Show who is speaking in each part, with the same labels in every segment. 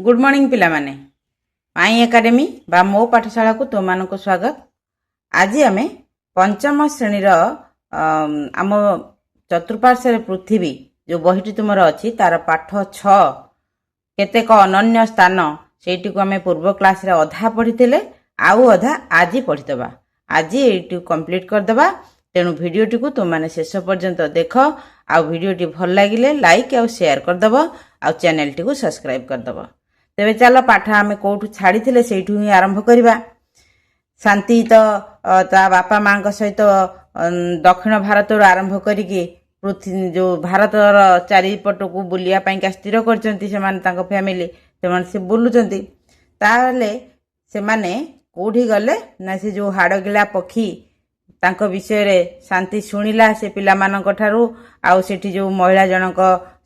Speaker 1: Good morning पिला माने माई academy बा मो पाठशाला को तुम मानक स्वागत। आज आम पंचम श्रेणीर आम चतुर्पार्श्व पृथ्वी जो बहीटी तुम अच्छी तार पाठ 6 केतेक अनन्य स्थान से आम पूर्व क्लास रे अधा पढ़ी आउ अधा आज पढ़ीदबा। आज ये कंप्लीट करदबा। तेणु भिडियोटी को तुम मैंने शेष पर्यंत देख आ भिडियोटी भल लगिले लाइक आ शेयर करदब आ चैनल टी को सब्सक्राइब करदब। तेरे चल पाठ आम कौटू छाड़ी से ही आरंभ करवा। शांति तो ता बापा माँ सहित दक्षिण भारत आरंभ करिकी पृथ्वी जो भारत चारिपट को बुलिया स्थिर कर फैमिली से बुलूचंती। ताले से माने कोठी गले ना से जो हाड़गिला पक्षी तांको विषय रे शांति शुणिला से पिला मानक ठारू आउ सेठी जो महिला जनक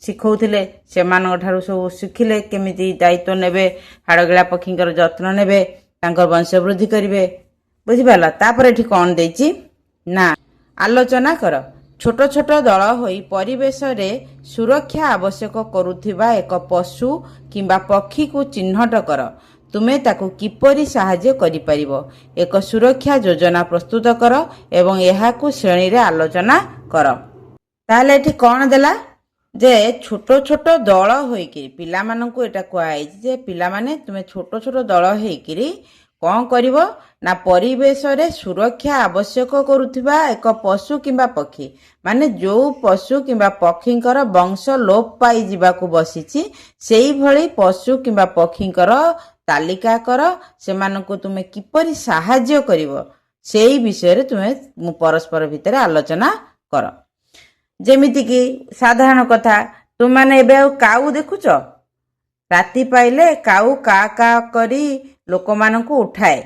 Speaker 1: शिखौथिले से मानक ठारू सब शिखिले केमिति दायित्व नेबे हाड़गिला पक्षींकर जत्न नेबे तांकर वंश वृद्धि करिवे। बुझि पाला। तापर एठी कोन देछि ना आलोचना कर। छोट छोट दल होई परिवेश रे सुरक्षा आवश्यक करुथिबा एक पशु किंबा पक्षी को चिन्हट कर। तुमे ताकू किपरि साहाय्य करि परिबो। एक सुरक्षा योजना प्रस्तुत कर एवं एहाकू श्रेणी रे आलोचना कर। ताले एठी कोन देला जे छोट छोट दल होइकिरी पिला माननकू एटा कुआई जे पिला माने तुमे छोट छोट दल होइकिरी कौन करिवो ना परिवेश रे सुरक्षा आवश्यक करुथिबा एक पशु किंबा पक्षी माने जो पशु किंबा पक्षींकर वंश लोप पाई जिबाकू बसिछि सेही भली पशु किंबा पक्षींकर तालिका कर। सेमानकू तुमे किपरि साहाय्य करिवो सेही विषय रे तुमे परस्पर भितर आलोचना कर। जेमिति कि साधारण कथा तुम माने एबे काऊ देखुच राति पाइले काऊ का का करी लोक मानकू उठाए।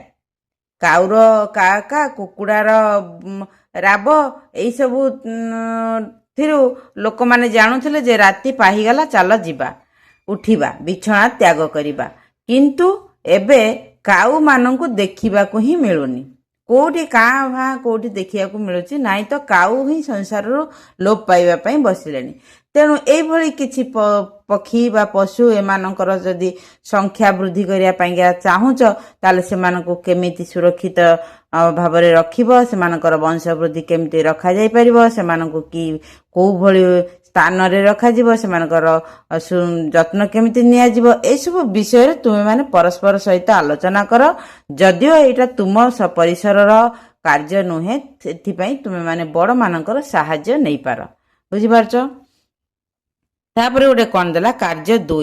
Speaker 1: काऊर का का कुकुडार राब एई सबु थिरु लोक माने जानुथिले जे राति पाहिगला चाल जिबा उठिबा बिछଣା त्याग करिबा। किंतु एबे काऊ मानकू देखिबा को ही मिलुनी। कोठी का भा कोठी देखिया को मिलुची नाई तो काऊ ही संसार रो लोप पाइबा पई बसिलेनी। तेणु एई भली किछि पक्षी बा पशु एमानकर जदि संख्या वृद्धि करिया पाइगा चाहुच ताले सेमानकू केमिति सुरक्षित भाबरे रखिबो सेमानकर वंश वृद्धि केमिति रखा जाई परिबो सेमानकू की को भली स्थान रे रखा जिवो सेमानकर जत्न केमिति निया जिवो ए सब विषय रे तुमे माने परस्पर सहित आलोचना कर। जदियो एटा तुम परिसर रो कार्य नुहे सेथि पई तुमे माने बड़ मानकर सहाय्य नै पार। बुझि पारछो। तापर गोटे कौन देला कार्य 2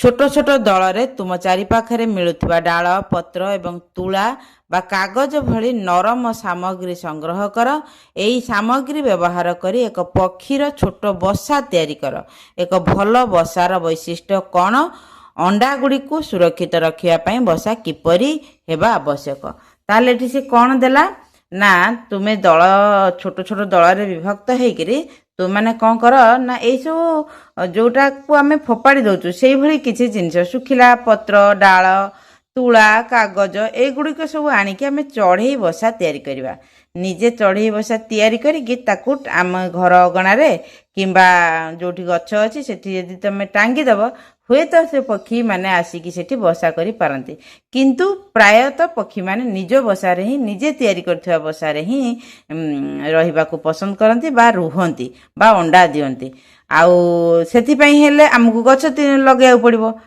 Speaker 1: छोट छोट दल रे तुम चारि पाखरे मिलुथिबा डाल पत्र एवं तुला बा कागज भली नरम सामग्री संग्रह कर। एई सामग्री व्यवहार करी एक पक्षीर छोट बसा तैयारी कर। एक भल बसार वैशिष्ट्य कौन अंडा गुडी को सुरक्षित रखिया पई बसा किपरि हेबा आवश्यक। ताले एठी से कौन देला ना तुमे दल छोट छोट दल रे विभक्त हेकिरी तुम माने कौन कर ना ए सब जोटा को आमे फोपाड़ी दउचु सेही भली किछि जिनिस सुखिला पत्र डाल तुला कागज ए गुडिक सब आनिकी आमे चढ़ई बसा तैयारी करिबा। निजे चढ़ई बसा तैयारी करिकी ताकू आम घर अगणा रे किंबा जोठी गछ अछि सेठी यदि तमे टांगी दबो हुए तो से पक्षी माने आसिकी सेठी बसा करि पारंती। किंतु प्रायतः पक्षी माने निज बसा रे ही निजे तैयारी करथिबा बसा रे ही रहिबा को पसंद करंती बा रुहंती बा अंडा दियंती। आउ सेथि पई हेले हमकु गछ लगाया पड़िबो।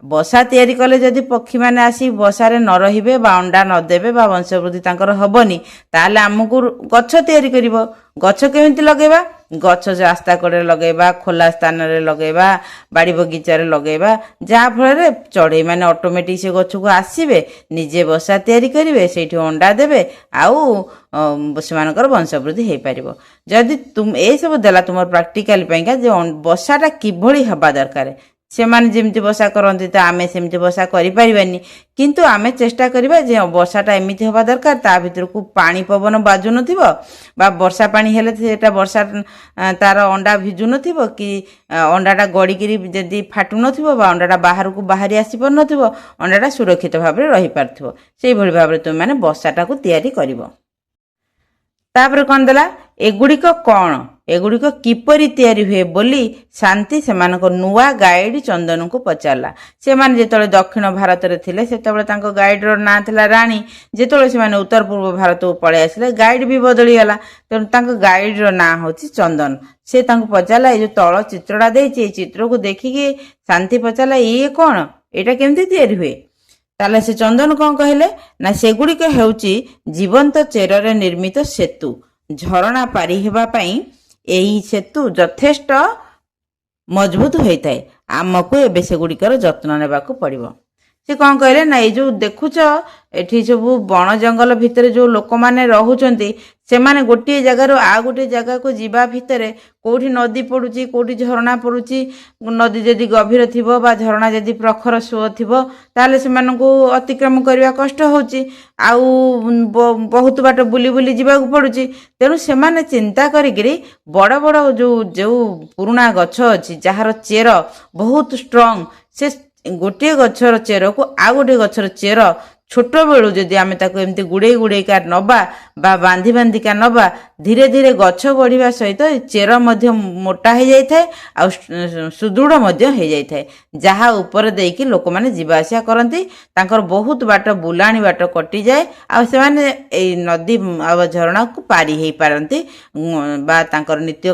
Speaker 1: बसा तैयारी कले जदि पक्षी माने आसी बसा रे न रहिबे बा अंडा न देबे बा वंश वृद्धि तांकर हबनी ताले हमकु गछ तैयारी करिवो। गछ केमिति लगेबा गछ रास्ता कड़े लगेबा खोला स्थान रे लगेबा बाड़ी बगीचा रे लगेबा जा फल रे चढ़ई माने ऑटोमेटिक से गछ को आसीबे निजे बसा तैयारी करिवे सेठी अंडा देबे आउ सेमानकर वंश वृद्धि हे पारिबो। जदि तुम ए सब देला तुमर प्रैक्टिकल पईका जे बसाटा किभली हबा दरकार से माने जेमति बसा करंती त आमे सेमति बसा करि परिबानी। किंतु आमे चेष्टा करिबा जे बसाटा एमिति हबा दरकार ता भितर को पानी पवन बाजु नथिबो बा वर्षा पानी हेले सेटा वर्षा तार अंडा भिजु नथिबो कि अंडाटा गड़ी किरी जदि फाटु नथिबो बा अंडाटा बाहर को बाहरी आसी पर नथिबो अंडाटा सुरक्षित भाबरे रहि पारथिबो। सेही भली भाबरे तुम माने बसाटा को तैयारी करिवो। तापर कोन देला एगुडी को कोन ଏଗୁଡ଼ିକ କିପରି ତିଆରି ହୁଏ ବୋଲି ଶାନ୍ତି ସେମାନଙ୍କ ନୂଆ ଗାଇଡ୍ ଚନ୍ଦନକୁ ପଚାରିଲା। ସେମାନେ ଯେତେବେଳେ ଦକ୍ଷିଣ ଭାରତରେ ଥିଲେ ସେତେବେଳେ ତାଙ୍କ ଗାଇଡର ନାଁ ଥିଲା ରାଣୀ। ଯେତେବେଳେ ସେମାନେ ଉତ୍ତର ପୂର୍ବ ଭାରତକୁ ପଳେଇ ଆସିଲେ ଗାଇଡ୍ ବି ବଦଳିଗଲା, ତେଣୁ ତାଙ୍କ ଗାଇଡର ନାଁ ହେଉଛି ଚନ୍ଦନ। ସେ ତାଙ୍କୁ ପଚାରିଲା, ଏଇ ଯୋଉ ତଳ ଚିତ୍ରଟା ଦେଇଛି ଏଇ ଚିତ୍ରକୁ ଦେଖିକି ଶାନ୍ତି ପଚାରିଲା, ଇଏ କ'ଣ, ଏଇଟା କେମିତି ତିଆରି ହୁଏ? ତାହେଲେ ସେ ଚନ୍ଦନ କ'ଣ କହିଲେ ନା ସେଗୁଡ଼ିକ ହେଉଛି ଜୀବନ୍ତ ଚେରରେ ନିର୍ମିତ ସେତୁ। ଝରଣା ପାରି ହେବା ପାଇଁ ଏହି ସେତୁ ଯଥେଷ୍ଟ ମଜବୁତ ହୋଇଥାଏ। ଆମକୁ ଏବେ ସେଗୁଡ଼ିକର ଯତ୍ନ ନେବାକୁ ପଡ଼ିବ। ସେ କ'ଣ କହିଲେ ନା ଏଇ ଯୋଉ ଦେଖୁଛ ଏଠି ସବୁ ବଣ ଜଙ୍ଗଲ ଭିତରେ ଯୋଉ ଲୋକମାନେ ରହୁଛନ୍ତି ସେମାନେ ଗୋଟିଏ ଜାଗାରୁ ଆଉ ଗୋଟିଏ ଜାଗାକୁ ଯିବା ଭିତରେ କୋଉଠି ନଦୀ ପଡ଼ୁଛି, କୋଉଠି ଝରଣା ପଡ଼ୁଛି, ନଦୀ ଯଦି ଗଭୀର ଥିବ ବା ଝରଣା ଯଦି ପ୍ରଖର ସୁଅ ଥିବ ତାହେଲେ ସେମାନଙ୍କୁ ଅତିକ୍ରମ କରିବା କଷ୍ଟ ହେଉଛି, ଆଉ ବହୁତ ବାଟ ବୁଲି ବୁଲି ଯିବାକୁ ପଡ଼ୁଛି। ତେଣୁ ସେମାନେ ଚିନ୍ତା କରିକିରି ବଡ଼ ବଡ଼ ଯୋଉ ପୁରୁଣା ଗଛ ଅଛି ଯାହାର ଚେର ବହୁତ ଷ୍ଟ୍ରଙ୍ଗ, ସେ ଗୋଟିଏ ଗଛର ଚେରକୁ ଆଉ ଗୋଟିଏ ଗଛର ଚେର ଛୋଟବେଳୁ ଯଦି ଆମେ ତାକୁ ଏମିତି ଗୁଡ଼େଇକା ନବା ବା ବାନ୍ଧିକା ନବା, ଧୀରେ ଧୀରେ ଗଛ ବଢ଼ିବା ସହିତ ଚେର ମଧ୍ୟ ମୋଟା ହେଇଯାଇଥାଏ ଆଉ ସୁଦୃଢ଼ ମଧ୍ୟ ହେଇଯାଇଥାଏ, ଯାହା ଉପରେ ଦେଇକି ଲୋକମାନେ ଯିବା ଆସିବା କରନ୍ତି। ତାଙ୍କର ବହୁତ ବାଟ ବୁଲାଣି ବାଟ କଟିଯାଏ ଆଉ ସେମାନେ ଏଇ ନଦୀ ଆଉ ଝରଣାକୁ ପାରି ହେଇପାରନ୍ତି ବା ତାଙ୍କର ନିତ୍ୟ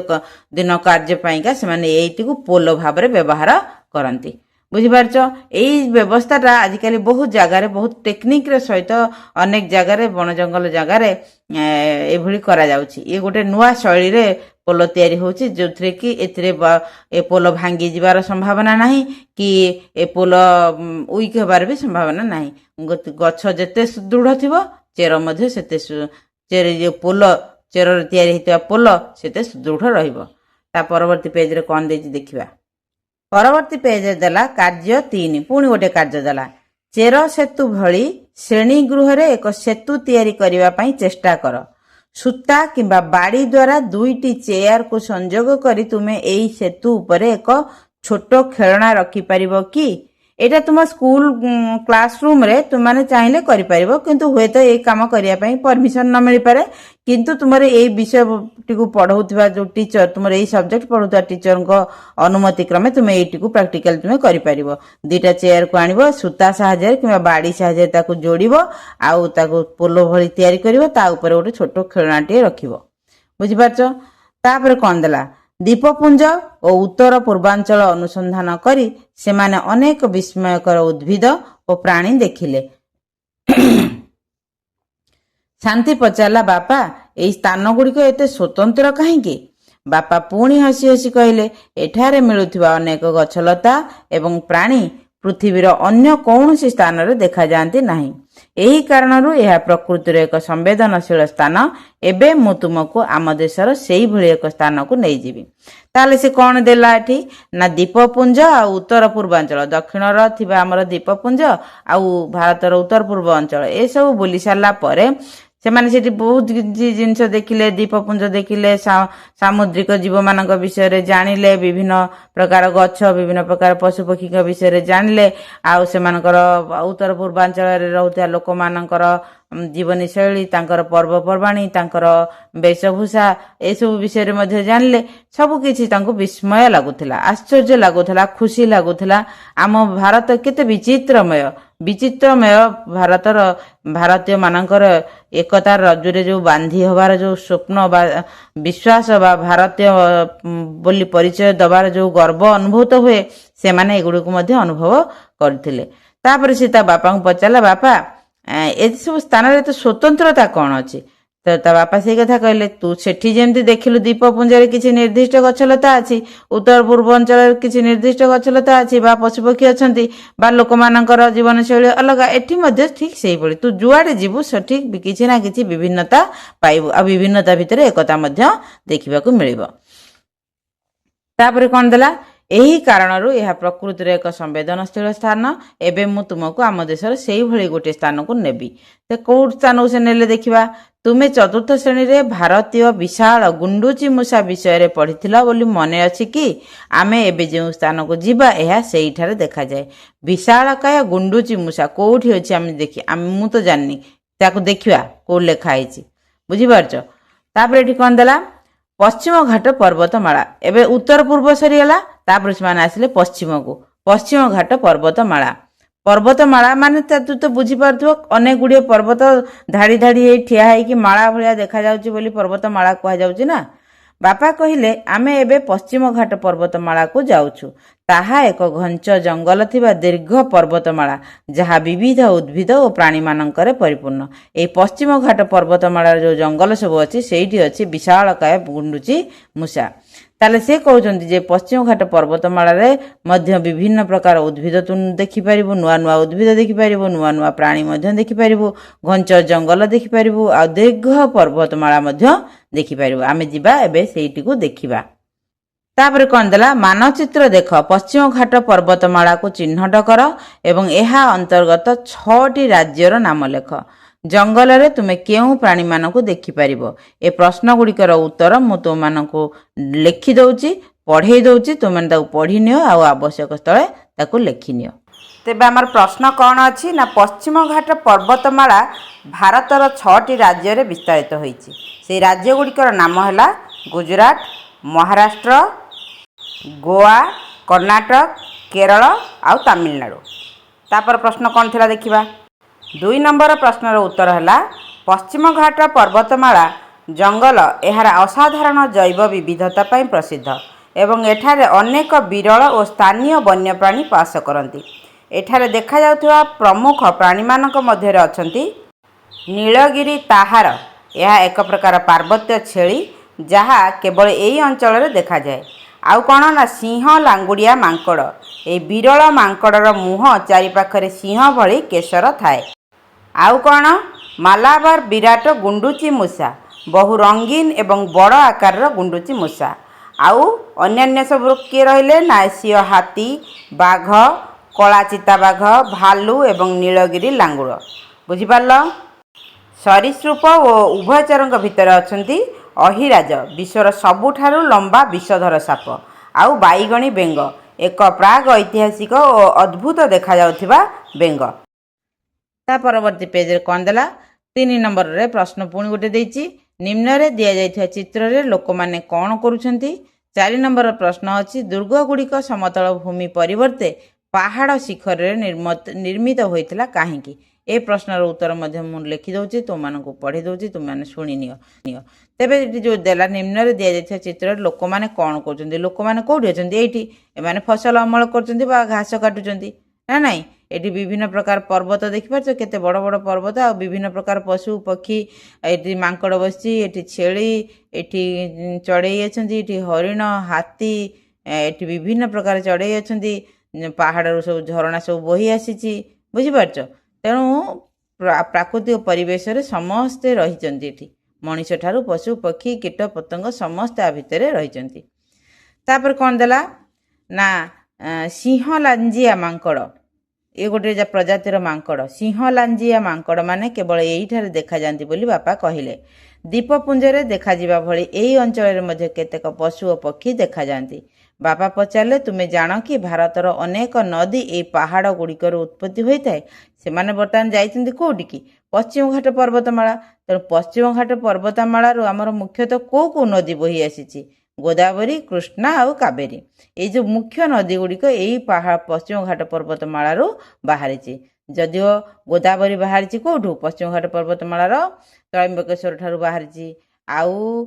Speaker 1: ଦିନ କାର୍ଯ୍ୟ ପାଇଁକା ସେମାନେ ଏଇଟିକୁ ପୋଲ ଭାବରେ ବ୍ୟବହାର କରନ୍ତି। ବୁଝିପାରୁଛ? ଏଇ ବ୍ୟବସ୍ଥାଟା ଆଜିକାଲି ବହୁତ ଜାଗାରେ ବହୁତ ଟେକ୍ନିକ୍ର ସହିତ ଅନେକ ଜାଗାରେ ବଣ ଜଙ୍ଗଲ ଜାଗାରେ ଏଭଳି କରାଯାଉଛି। ଇଏ ଗୋଟେ ନୂଆ ଶୈଳୀରେ ପୋଲ ତିଆରି ହେଉଛି ଯେଉଁଥିରେ କି ଏଥିରେ ଏ ପୋଲ ଭାଙ୍ଗି ଯିବାର ସମ୍ଭାବନା ନାହିଁ କି ଏ ପୋଲ ୱିକ୍ ହେବାର ବି ସମ୍ଭାବନା ନାହିଁ। ଗଛ ଯେତେ ସୁଦୃଢ଼ ଥିବ ଚେର ମଧ୍ୟ ସେତେ ପୋଲ ଚେରରେ ତିଆରି ହେଇଥିବା ପୋଲ ସେତେ ସୁଦୃଢ଼ ରହିବ। ତା ପରବର୍ତ୍ତୀ ପେଜରେ କ'ଣ ଦେଇଛି ଦେଖିବା। ପରବର୍ତ୍ତୀ ପେଜରେ ଦେଲା କାର୍ଯ୍ୟ 3, ପୁଣି ଗୋଟେ କାର୍ଯ୍ୟ ଦେଲା। ଚେର ସେତୁ ଭଳି ଶ୍ରେଣୀ ଗୃହରେ ଏକ ସେତୁ ତିଆରି କରିବା ପାଇଁ ଚେଷ୍ଟା କର। ସୂତା କିମ୍ବା ବାଡ଼ି ଦ୍ୱାରା 2ଟି ଚେୟାରକୁ ସଂଯୋଗ କରି ତୁମେ ଏହି ସେତୁ ଉପରେ ଏକ ଛୋଟ ଖେଳଣା ରଖିପାରିବ କି? ଏଇଟା ତୁମ ସ୍କୁଲ କ୍ଲାସରୁମ୍ରେ ତୁମମାନେ ଚାହିଁଲେ କରିପାରିବ, କିନ୍ତୁ ହୁଏତ ଏଇ କାମ କରିବା ପାଇଁ ପରମିଶନ ନ ମିଳିପାରେ। କିନ୍ତୁ ତୁମର ଏଇ ବିଷୟଟିକୁ ପଢ଼ଉଥିବା ଯେଉଁ ଟିଚର, ତୁମର ଏଇ ସବଜେକ୍ଟ ପଢ଼ଉଥିବା ଟିଚରଙ୍କ ଅନୁମତି କ୍ରମେ ତୁମେ ଏଇଟିକୁ ପ୍ରାକ୍ଟିକାଲି ତୁମେ କରିପାରିବ। 2ଟା ଚେୟାରକୁ ଆଣିବ, ସୂତା ସାହାଯ୍ୟରେ କିମ୍ବା ବାଡ଼ି ସାହାଯ୍ୟରେ ତାକୁ ଯୋଡ଼ିବ ଆଉ ତାକୁ ପୋଲ ଭଳି ତିଆରି କରିବ, ତା ଉପରେ ଗୋଟେ ଛୋଟ ଖେଳଣାଟିଏ ରଖିବ। ବୁଝିପାରୁଛ? ତାପରେ କ'ଣ ଦେଲା? ଦ୍ୱୀପପୁଞ୍ଜ ଓ ଉତ୍ତର ପୂର୍ବାଞ୍ଚଳ ଅନୁସନ୍ଧାନ କରି ସେମାନେ ଅନେକ ବିସ୍ମୟକର ଉଦ୍ଭିଦ ଓ ପ୍ରାଣୀ ଦେଖିଲେ। ଶାନ୍ତି ପଚାରିଲା, ବାପା ଏଇ ସ୍ଥାନ ଗୁଡ଼ିକ ଏତେ ସ୍ୱତନ୍ତ୍ର କାହିଁକି? ବାପା ପୁଣି ହସି ହସି କହିଲେ, ଏଠାରେ ମିଳୁଥିବା ଅନେକ ଗଛଲତା ଏବଂ ପ୍ରାଣୀ ପୃଥିବୀର ଅନ୍ୟ କୌଣସି ସ୍ଥାନରେ ଦେଖାଯାଆନ୍ତି ନାହିଁ। ଏହି କାରଣରୁ ଏହା ପ୍ରକୃତିର ଏକ ସମ୍ବେଦନଶୀଳ ସ୍ଥାନ। ଏବେ ମୁଁ ତୁମକୁ ଆମ ଦେଶର ସେଇଭଳି ଏକ ସ୍ଥାନକୁ ନେଇଯିବି। ତାହେଲେ ସେ କ'ଣ ଦେଲା ଏଠି ନା ଦ୍ୱୀପପୁଞ୍ଜ ଆଉ ଉତ୍ତର ପୂର୍ବାଞ୍ଚଳ, ଦକ୍ଷିଣର ଥିବା ଆମର ଦ୍ୱୀପପୁଞ୍ଜ ଆଉ ଭାରତର ଉତ୍ତର ପୂର୍ବ ଅଞ୍ଚଳ ଏସବୁ ବୁଲି ସାରିଲା ପରେ ସେମାନେ ସେଠି ବହୁତ କିଛି ଜିନିଷ ଦେଖିଲେ। ଦ୍ୱୀପପୁଞ୍ଜ ଦେଖିଲେ, ସାମୁଦ୍ରିକ ଜୀବମାନଙ୍କ ବିଷୟରେ ଜାଣିଲେ, ବିଭିନ୍ନ ପ୍ରକାର ଗଛ, ବିଭିନ୍ନ ପ୍ରକାର ପଶୁପକ୍ଷୀଙ୍କ ବିଷୟରେ ଜାଣିଲେ, ଆଉ ସେମାନଙ୍କର ଉତ୍ତର ପୂର୍ବାଞ୍ଚଳରେ ରହୁଥିବା ଲୋକମାନଙ୍କର ଜୀବନୀ ଶୈଳୀ, ତାଙ୍କର ପର୍ବପର୍ବାଣୀ, ତାଙ୍କର ବେଶଭୂଷା ଏସବୁ ବିଷୟରେ ମଧ୍ୟ ଜାଣିଲେ। ସବୁକିଛି ତାଙ୍କୁ ବିସ୍ମୟ ଲାଗୁଥିଲା, ଆଶ୍ଚର୍ଯ୍ୟ ଲାଗୁଥିଲା, ଖୁସି ଲାଗୁଥିଲା। ଆମ ଭାରତ କେତେ ବିଚିତ୍ରମୟ ଭାରତର ଭାରତୀୟ ମାନଙ୍କର ଏକତାର ରଜ୍ଜୁରେ ଯେଉଁ ବାନ୍ଧି ହେବାର ଯେଉଁ ସ୍ୱପ୍ନ ବା ବିଶ୍ୱାସ ବା ଭାରତୀୟ ବୋଲି ପରିଚୟ ଦେବାର ଯେଉଁ ଗର୍ବ ଅନୁଭୂତ ହୁଏ, ସେମାନେ ଏଗୁଡ଼ିକୁ ମଧ୍ୟ ଅନୁଭବ କରିଥିଲେ। ତାପରେ ସେ ତା ବାପାଙ୍କୁ ପଚାରିଲା, ବାପା ଏସବୁ ସ୍ଥାନରେ ଏତେ ସ୍ୱତନ୍ତ୍ରତା କ'ଣ ଅଛି? ତ ତା ବାପା ସେଇ କଥା କହିଲେ, ତୁ ସେଠି ଯେମିତି ଦେଖିଲୁ ଦ୍ୱୀପପୁଞ୍ଜରେ କିଛି ନିର୍ଦ୍ଦିଷ୍ଟ ଗଛଲତା ଅଛି, ଉତ୍ତର ପୂର୍ବ ଅଞ୍ଚଳରେ କିଛି ନିର୍ଦ୍ଦିଷ୍ଟ ଗଛଲତା ଅଛି ବା ପଶୁପକ୍ଷୀ ଅଛନ୍ତି ବା ଲୋକମାନଙ୍କର ଜୀବନଶୈଳୀ ଅଲଗା, ଏଠି ମଧ୍ୟ ଠିକ୍ ସେଇଭଳି ତୁ ଯୁଆଡ଼େ ଯିବୁ ସଠିକ୍ କିଛି ନା କିଛି ବିଭିନ୍ନତା ପାଇବୁ ଆଉ ବିଭିନ୍ନତା ଭିତରେ ଏକତା ମଧ୍ୟ ଦେଖିବାକୁ ମିଳିବ। ତାପରେ କ'ଣ ଦେଲା? ଏହି କାରଣରୁ ଏହା ପ୍ରକୃତିର ଏକ ସମ୍ବେଦନଶୀଳ ସ୍ଥାନ। ଏବେ ମୁଁ ତୁମକୁ ଆମ ଦେଶର ସେଇଭଳି ଗୋଟିଏ ସ୍ଥାନକୁ ନେବି। ସେ କୋଉ ସ୍ଥାନକୁ ସେ ନେଲେ ଦେଖିବା। ତୁମେ 4ର୍ଥ ଶ୍ରେଣୀରେ ଭାରତୀୟ ବିଶାଳ ଗୁଣ୍ଡୁଚି ମୂଷା ବିଷୟରେ ପଢ଼ିଥିଲ ବୋଲି ମନେ ଅଛି କି? ଆମେ ଏବେ ଯେଉଁ ସ୍ଥାନକୁ ଯିବା ଏହା ସେଇଠାରେ ଦେଖାଯାଏ। ବିଶାଳକାୟ ଗୁଣ୍ଡୁଚି ମୂଷା କୋଉଠି ଅଛି ମୁଁ ତ ଜାଣିନି, ତାକୁ ଦେଖିବା କୋଉଠି ଲେଖା ହେଇଛି। ବୁଝିପାରୁଛ? ତାପରେ ଏଠି କ'ଣ ଦେଲା? पश्चिम घाट पर्वतमाला एबे उत्तर पूर्व सरीगला तापर से आसिले पश्चिम को पश्चिम घाट पर्वतमाला पर्वतमाला माने तू तो बुझी पारथो अनेक गुड़िए पर्वत धाड़ी धाड़ी ठिया है कि माला भलिया देखा जाउची बोली पर्वतमाला कहा जाउची ना। बापा कहिले आमे एबे पश्चिम घाट पर्वतमाला को जाउछु ताहा एक घंच जंगल थिबा दीर्घ पर्वतमाला जहा विविध उद्भिद और प्राणी मानकर परिपूर्ण। ए पश्चिम घाट पर्वतमाला जो जंगल सब अच्छी सेठी अच्छी विशालकाय गुंडुची मूषा ताले से कहउछन्ति जे पश्चिम घाट पर्वतमाला रे मध्य विभिन्न प्रकार उद्भिद तु देखि परिबो नुआ नुआ उद्भिद देखि परिबो नुआ नुआ प्राणी मध्य देखि परिबो घंच जंगल देखि परिबो आ दीर्घ पर्वतमाला मध्य देखि परिबो। आमे जिबा एबे सेठी को देखिबा। तापर कौन देला मानचित्र देख पश्चिम घाट पर्वतमाला को चिन्हट कर एवं एहा अंतर्गत 6टी राज्यर नाम लेख। जंगल रे तुमे केउ प्राणी मानकु देखि परिबो। ए प्रश्न गुड़िकर उत्तर मु तुम मानकु लिखि दउची पढ़ेई दउची तुम माने ताकु पढ़ी नियो आ आवश्यक स्थले ताकु लिखि नियो। तेबे हमर प्रश्न कौन अछि ना पश्चिम घाट पर्वतमाला भारतर 6टी राज्य रे विस्तारित होईची। से राज्य गुड़िकर नाम हैला गुजरात, महाराष्ट्र, गोवा, कर्नाटक, केरल आउ तमिलनाडु। तापर प्रश्न कौन थिला देखिबा। 2 नंबर प्रश्नर उत्तर है पश्चिम घाट पर्वतमाला जंगल एहार असाधारण जैव विविधता पाई प्रसिद्ध एवं एठारे अनेक विरल और स्थानीय वन्यप्राणी बास करती। एठारे देखा जाउथुवा प्रमुख प्राणी मानक मध्य अछंती नीलगिरी ताहार। यह एक प्रकार पार्वत्य छेली जहा केवल यही अंचल रे देखा जाए। आउ कौन ना सिंह लांगुड़िया मांकड़। ए विरल मांकड़र मुह चारिपाखरे सिंह भली केशर थाए। आउ कौन मालाबार विराट गुंडुची मूषा बहु रंगीन एवं बड़ आकार गुंडुची मूषा। आउ अन्यान्य सब किए रहिले ना सिंह हाथी बाघ कला चिताबाघ भालू एवं नीलगिरी लांगुड़। बुझिपारल। सरीसृप और उभयचरंक भितर अछंती अहिराज विश्वर सबुठारु लंबा विषधर साप आउ बाईगणी बेंग एक प्राग ऐतिहासिक और अद्भुत देखा जाउथिबा बेंग। ता परवर्ती पेज रे कौन देला 3 नंबर रे प्रश्न पुणी गोटे देइची निम्न रे दिया जाइथिबा चित्र रे लोक माने कोन करूछंती। 4 नंबर प्रश्न अछि दुर्ग गुड़िक समतल भूमि परिवर्ते पहाड़ शिखर रे निर्मित होइथिला काहेकि। ए प्रश्नर उत्तर मध्य मु लिखि दउची तुम मानकु पढ़ी दउची तुम माने सुनी नियो। तेबे जो देला निम्न रे दिया जाइथिबा चित्र रे लोक माने कोन करूछंती। लोक माने कोठी अछंती एठी ए माने फसल अमल करूछंती बा घास काटुछंती ना नहीं। एटी विभिन्न प्रकार पर्वत देखि पारछ केते बड़ बड़ पर्वत आ विभिन्न प्रकार पशु पक्षी एटी मांकड़ बसची एटी छेली एटी चढ़ई अछंती एटी हरिण हाथी एटी विभिन्न प्रकार चढ़ई अछंती पहाड़ सब झरणा सब बही आसीची बुझी पारछ। तेणु प्राकृतिक परिवेश रे समस्ते रहिचंती एटी मनुष्य ठारू पशु पक्षी कीट पतंग समस्त आ भितरे रहिचंती। तापर कोन देला ना सिंह लांजिया मांकड़। ये गोटे प्रजातिर मांकड़ सिंह लांजिया मांकड़ माने केवल यही देखा जाती बोली बापा कहले। द्वीपपुंजरे देखा जिबा भली एही अंचल मध्ये केतेक पशु और पक्षी देखा जाती। बापा पचारे तुम्हें जान कि भारतर अनेक नदी ए पहाड़ गुड़िकर उत्पत्ति होता है। से माने बर्तमान जाइछन्ति कोटिकी पश्चिम घाट पर्वतमाला। तेणु पश्चिम घाट पर्वतमाला आमर मुख्यतः को नदी बही आसी गोदावरी कृष्णा और कावेरी। ये जो मुख्य नदी गुड़िक यही पहाड़ पश्चिम घाट पर्वतमाला बाहरी। जदिओ गोदावरी बाहरी कौटू पश्चिम घाट पर्वतमालार त्रयंबकेश्वर ठारू बाहरी। आउ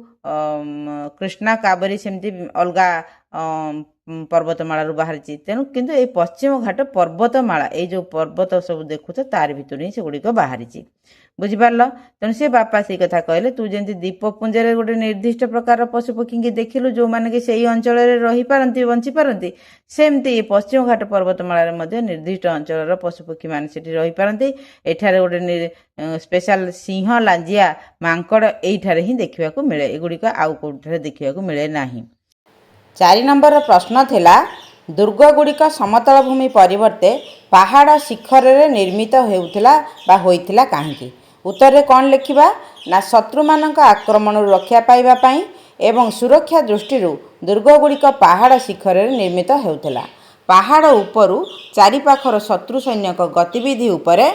Speaker 1: कृष्णा कावेरी सेमती अलगा पर्वतमाला बाहरी। तेणु किंतु ये पश्चिम घाट पर्वतमाला ये जो पर्वत सब देखुच तार भर ही से गुड़िक बाहरी। बुझिपार। तेणु से बापा से कथा कहले तू जमी द्वीपपुंजरे गोटे निर्दिष्ट प्रकार पशु पक्षी की देखिलु जो मैंने कि सही अंचल रही पारती बंची पारती सेमती पश्चिम घाट पर्वतमाला निर्दिष्ट अंचल पशु पक्षी मान से रही पारती। एठारे गोटे स्पेशल सिंह लांजिया मांकड़ एठारे ही देखा मिले एगुड़िक आउ कौटे देखा मिले ना। 4 नंबर प्रश्न थिला दुर्ग गुड़िक समतल भूमि परिवर्ते पहाड़ शिखर रे निर्मित होउथिला बा होइथिला काहेकि। उत्तर रे कौन लिखिबा ना शत्रु मानक आक्रमण रक्षा पाइबा पाई एवं सुरक्षा दृष्टि दुर्ग गुड़िक पहाड़ शिखर रे निर्मित होउथिला। पहाड़ उपरु चारिपाखर शत्रु सैन्यक गतिविधि उपरे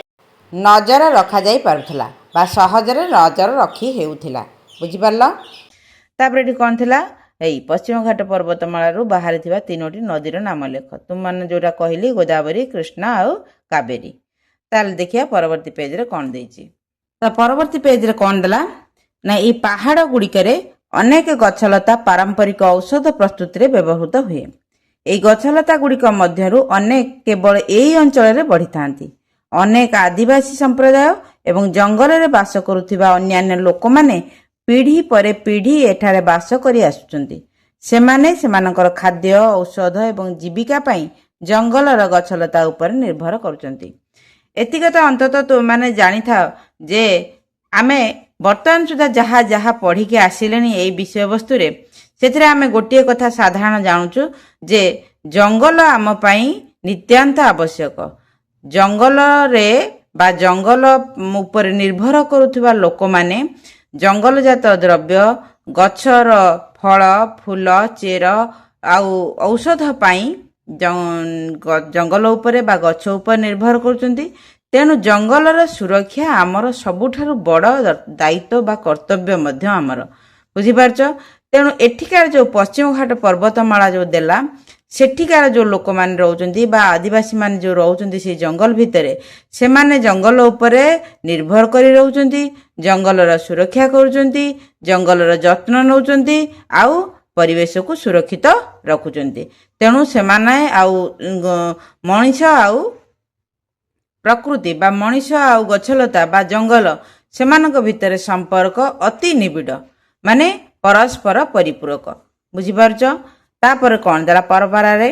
Speaker 1: नजर रखा जाई पारुथिला बा सहजरे नजर रखी हेउथिला। बुझिपारल। ତାପରେ ଏଠି କ'ଣ ଥିଲା, ଏଇ ପଶ୍ଚିମଘାଟ ପର୍ବତମାଳାରୁ ବାହାରିଥିବା 3ଟି ନଦୀର ନାମ ଲେଖ। ତୁମମାନେ ଯେଉଁଟା କହିଲି ଗୋଦାବରୀ, କୃଷ୍ଣା ଆଉ କାବେରୀ। ତାହେଲେ ଦେଖିବା ପରବର୍ତ୍ତୀ ପେଜ୍ରେ କ'ଣ ଦେଇଛି। ତ ପରବର୍ତ୍ତୀ ପେଜ୍ରେ କ'ଣ ଦେଲା ନା, ଏଇ ପାହାଡ଼ ଗୁଡ଼ିକରେ ଅନେକ ଗଛଲତା ପାରମ୍ପରିକ ଔଷଧ ପ୍ରସ୍ତୁତିରେ ବ୍ୟବହୃତ ହୁଏ। ଏହି ଗଛଲତା ଗୁଡ଼ିକ ମଧ୍ୟରୁ ଅନେକ କେବଳ ଏହି ଅଞ୍ଚଳରେ ବଢ଼ିଥାନ୍ତି। ଅନେକ ଆଦିବାସୀ ସମ୍ପ୍ରଦାୟ ଏବଂ ଜଙ୍ଗଲରେ ବାସ କରୁଥିବା ଅନ୍ୟାନ୍ୟ ଲୋକମାନେ ପିଢ଼ି ପରେ ପିଢ଼ି ଏଠାରେ ବାସ କରି ଆସୁଛନ୍ତି। ସେମାନେ ସେମାନଙ୍କର ଖାଦ୍ୟ, ଔଷଧ ଏବଂ ଜୀବିକା ପାଇଁ ଜଙ୍ଗଲର ଗଛଲତା ଉପରେ ନିର୍ଭର କରୁଛନ୍ତି। ଏତିକି ତ ଅନ୍ତତଃ ତୁମମାନେ ଜାଣିଥାଅ ଯେ ଆମେ ବର୍ତ୍ତମାନ ସୁଦ୍ଧା ଯାହା ଯାହା ପଢ଼ିକି ଆସିଲେଣି ଏଇ ବିଷୟବସ୍ତୁରେ, ସେଥିରେ ଆମେ ଗୋଟିଏ କଥା ସାଧାରଣ ଜାଣୁଛୁ ଯେ ଜଙ୍ଗଲ ଆମ ପାଇଁ ନିତ୍ୟାନ୍ତ ଆବଶ୍ୟକ। ଜଙ୍ଗଲରେ ବା ଜଙ୍ଗଲ ଉପରେ ନିର୍ଭର କରୁଥିବା ଲୋକମାନେ ଜଙ୍ଗଲଜାତ ଦ୍ରବ୍ୟ, ଗଛର ଫଳ, ଫୁଲ, ଚେର ଆଉ ଔଷଧ ପାଇଁ ଜଙ୍ଗଲ ଉପରେ ବା ଗଛ ଉପରେ ନିର୍ଭର କରୁଛନ୍ତି। ତେଣୁ ଜଙ୍ଗଲର ସୁରକ୍ଷା ଆମର ସବୁଠାରୁ ବଡ଼ ଦାୟିତ୍ୱ ବା କର୍ତ୍ତବ୍ୟ ମଧ୍ୟ ଆମର, ବୁଝିପାରୁଛ। ତେଣୁ ଏଠିକାର ଯେଉଁ ପଶ୍ଚିମଘାଟ ପର୍ବତମାଳା ଯେଉଁ ଦେଲା, ସେଠିକାର ଯେଉଁ ଲୋକମାନେ ରହୁଛନ୍ତି ବା ଆଦିବାସୀମାନେ ଯେଉଁ ରହୁଛନ୍ତି ସେଇ ଜଙ୍ଗଲ ଭିତରେ, ସେମାନେ ଜଙ୍ଗଲ ଉପରେ ନିର୍ଭର କରି ରହୁଛନ୍ତି, ଜଙ୍ଗଲର ସୁରକ୍ଷା କରୁଛନ୍ତି, ଜଙ୍ଗଲର ଯତ୍ନ ନେଉଛନ୍ତି ଆଉ ପରିବେଶକୁ ସୁରକ୍ଷିତ ରଖୁଛନ୍ତି। ତେଣୁ ସେମାନେ ଆଉ ମଣିଷ ଆଉ ପ୍ରକୃତି ବା ମଣିଷ ଆଉ ଗଛଲତା ବା ଜଙ୍ଗଲ, ସେମାନଙ୍କ ଭିତରେ ସମ୍ପର୍କ ଅତି ନିବିଡ଼, ମାନେ ପରସ୍ପର ପରିପୂରକ, ବୁଝିପାରୁଛ। ତାପରେ କ'ଣ ଦେଲା ପରପରାରେ,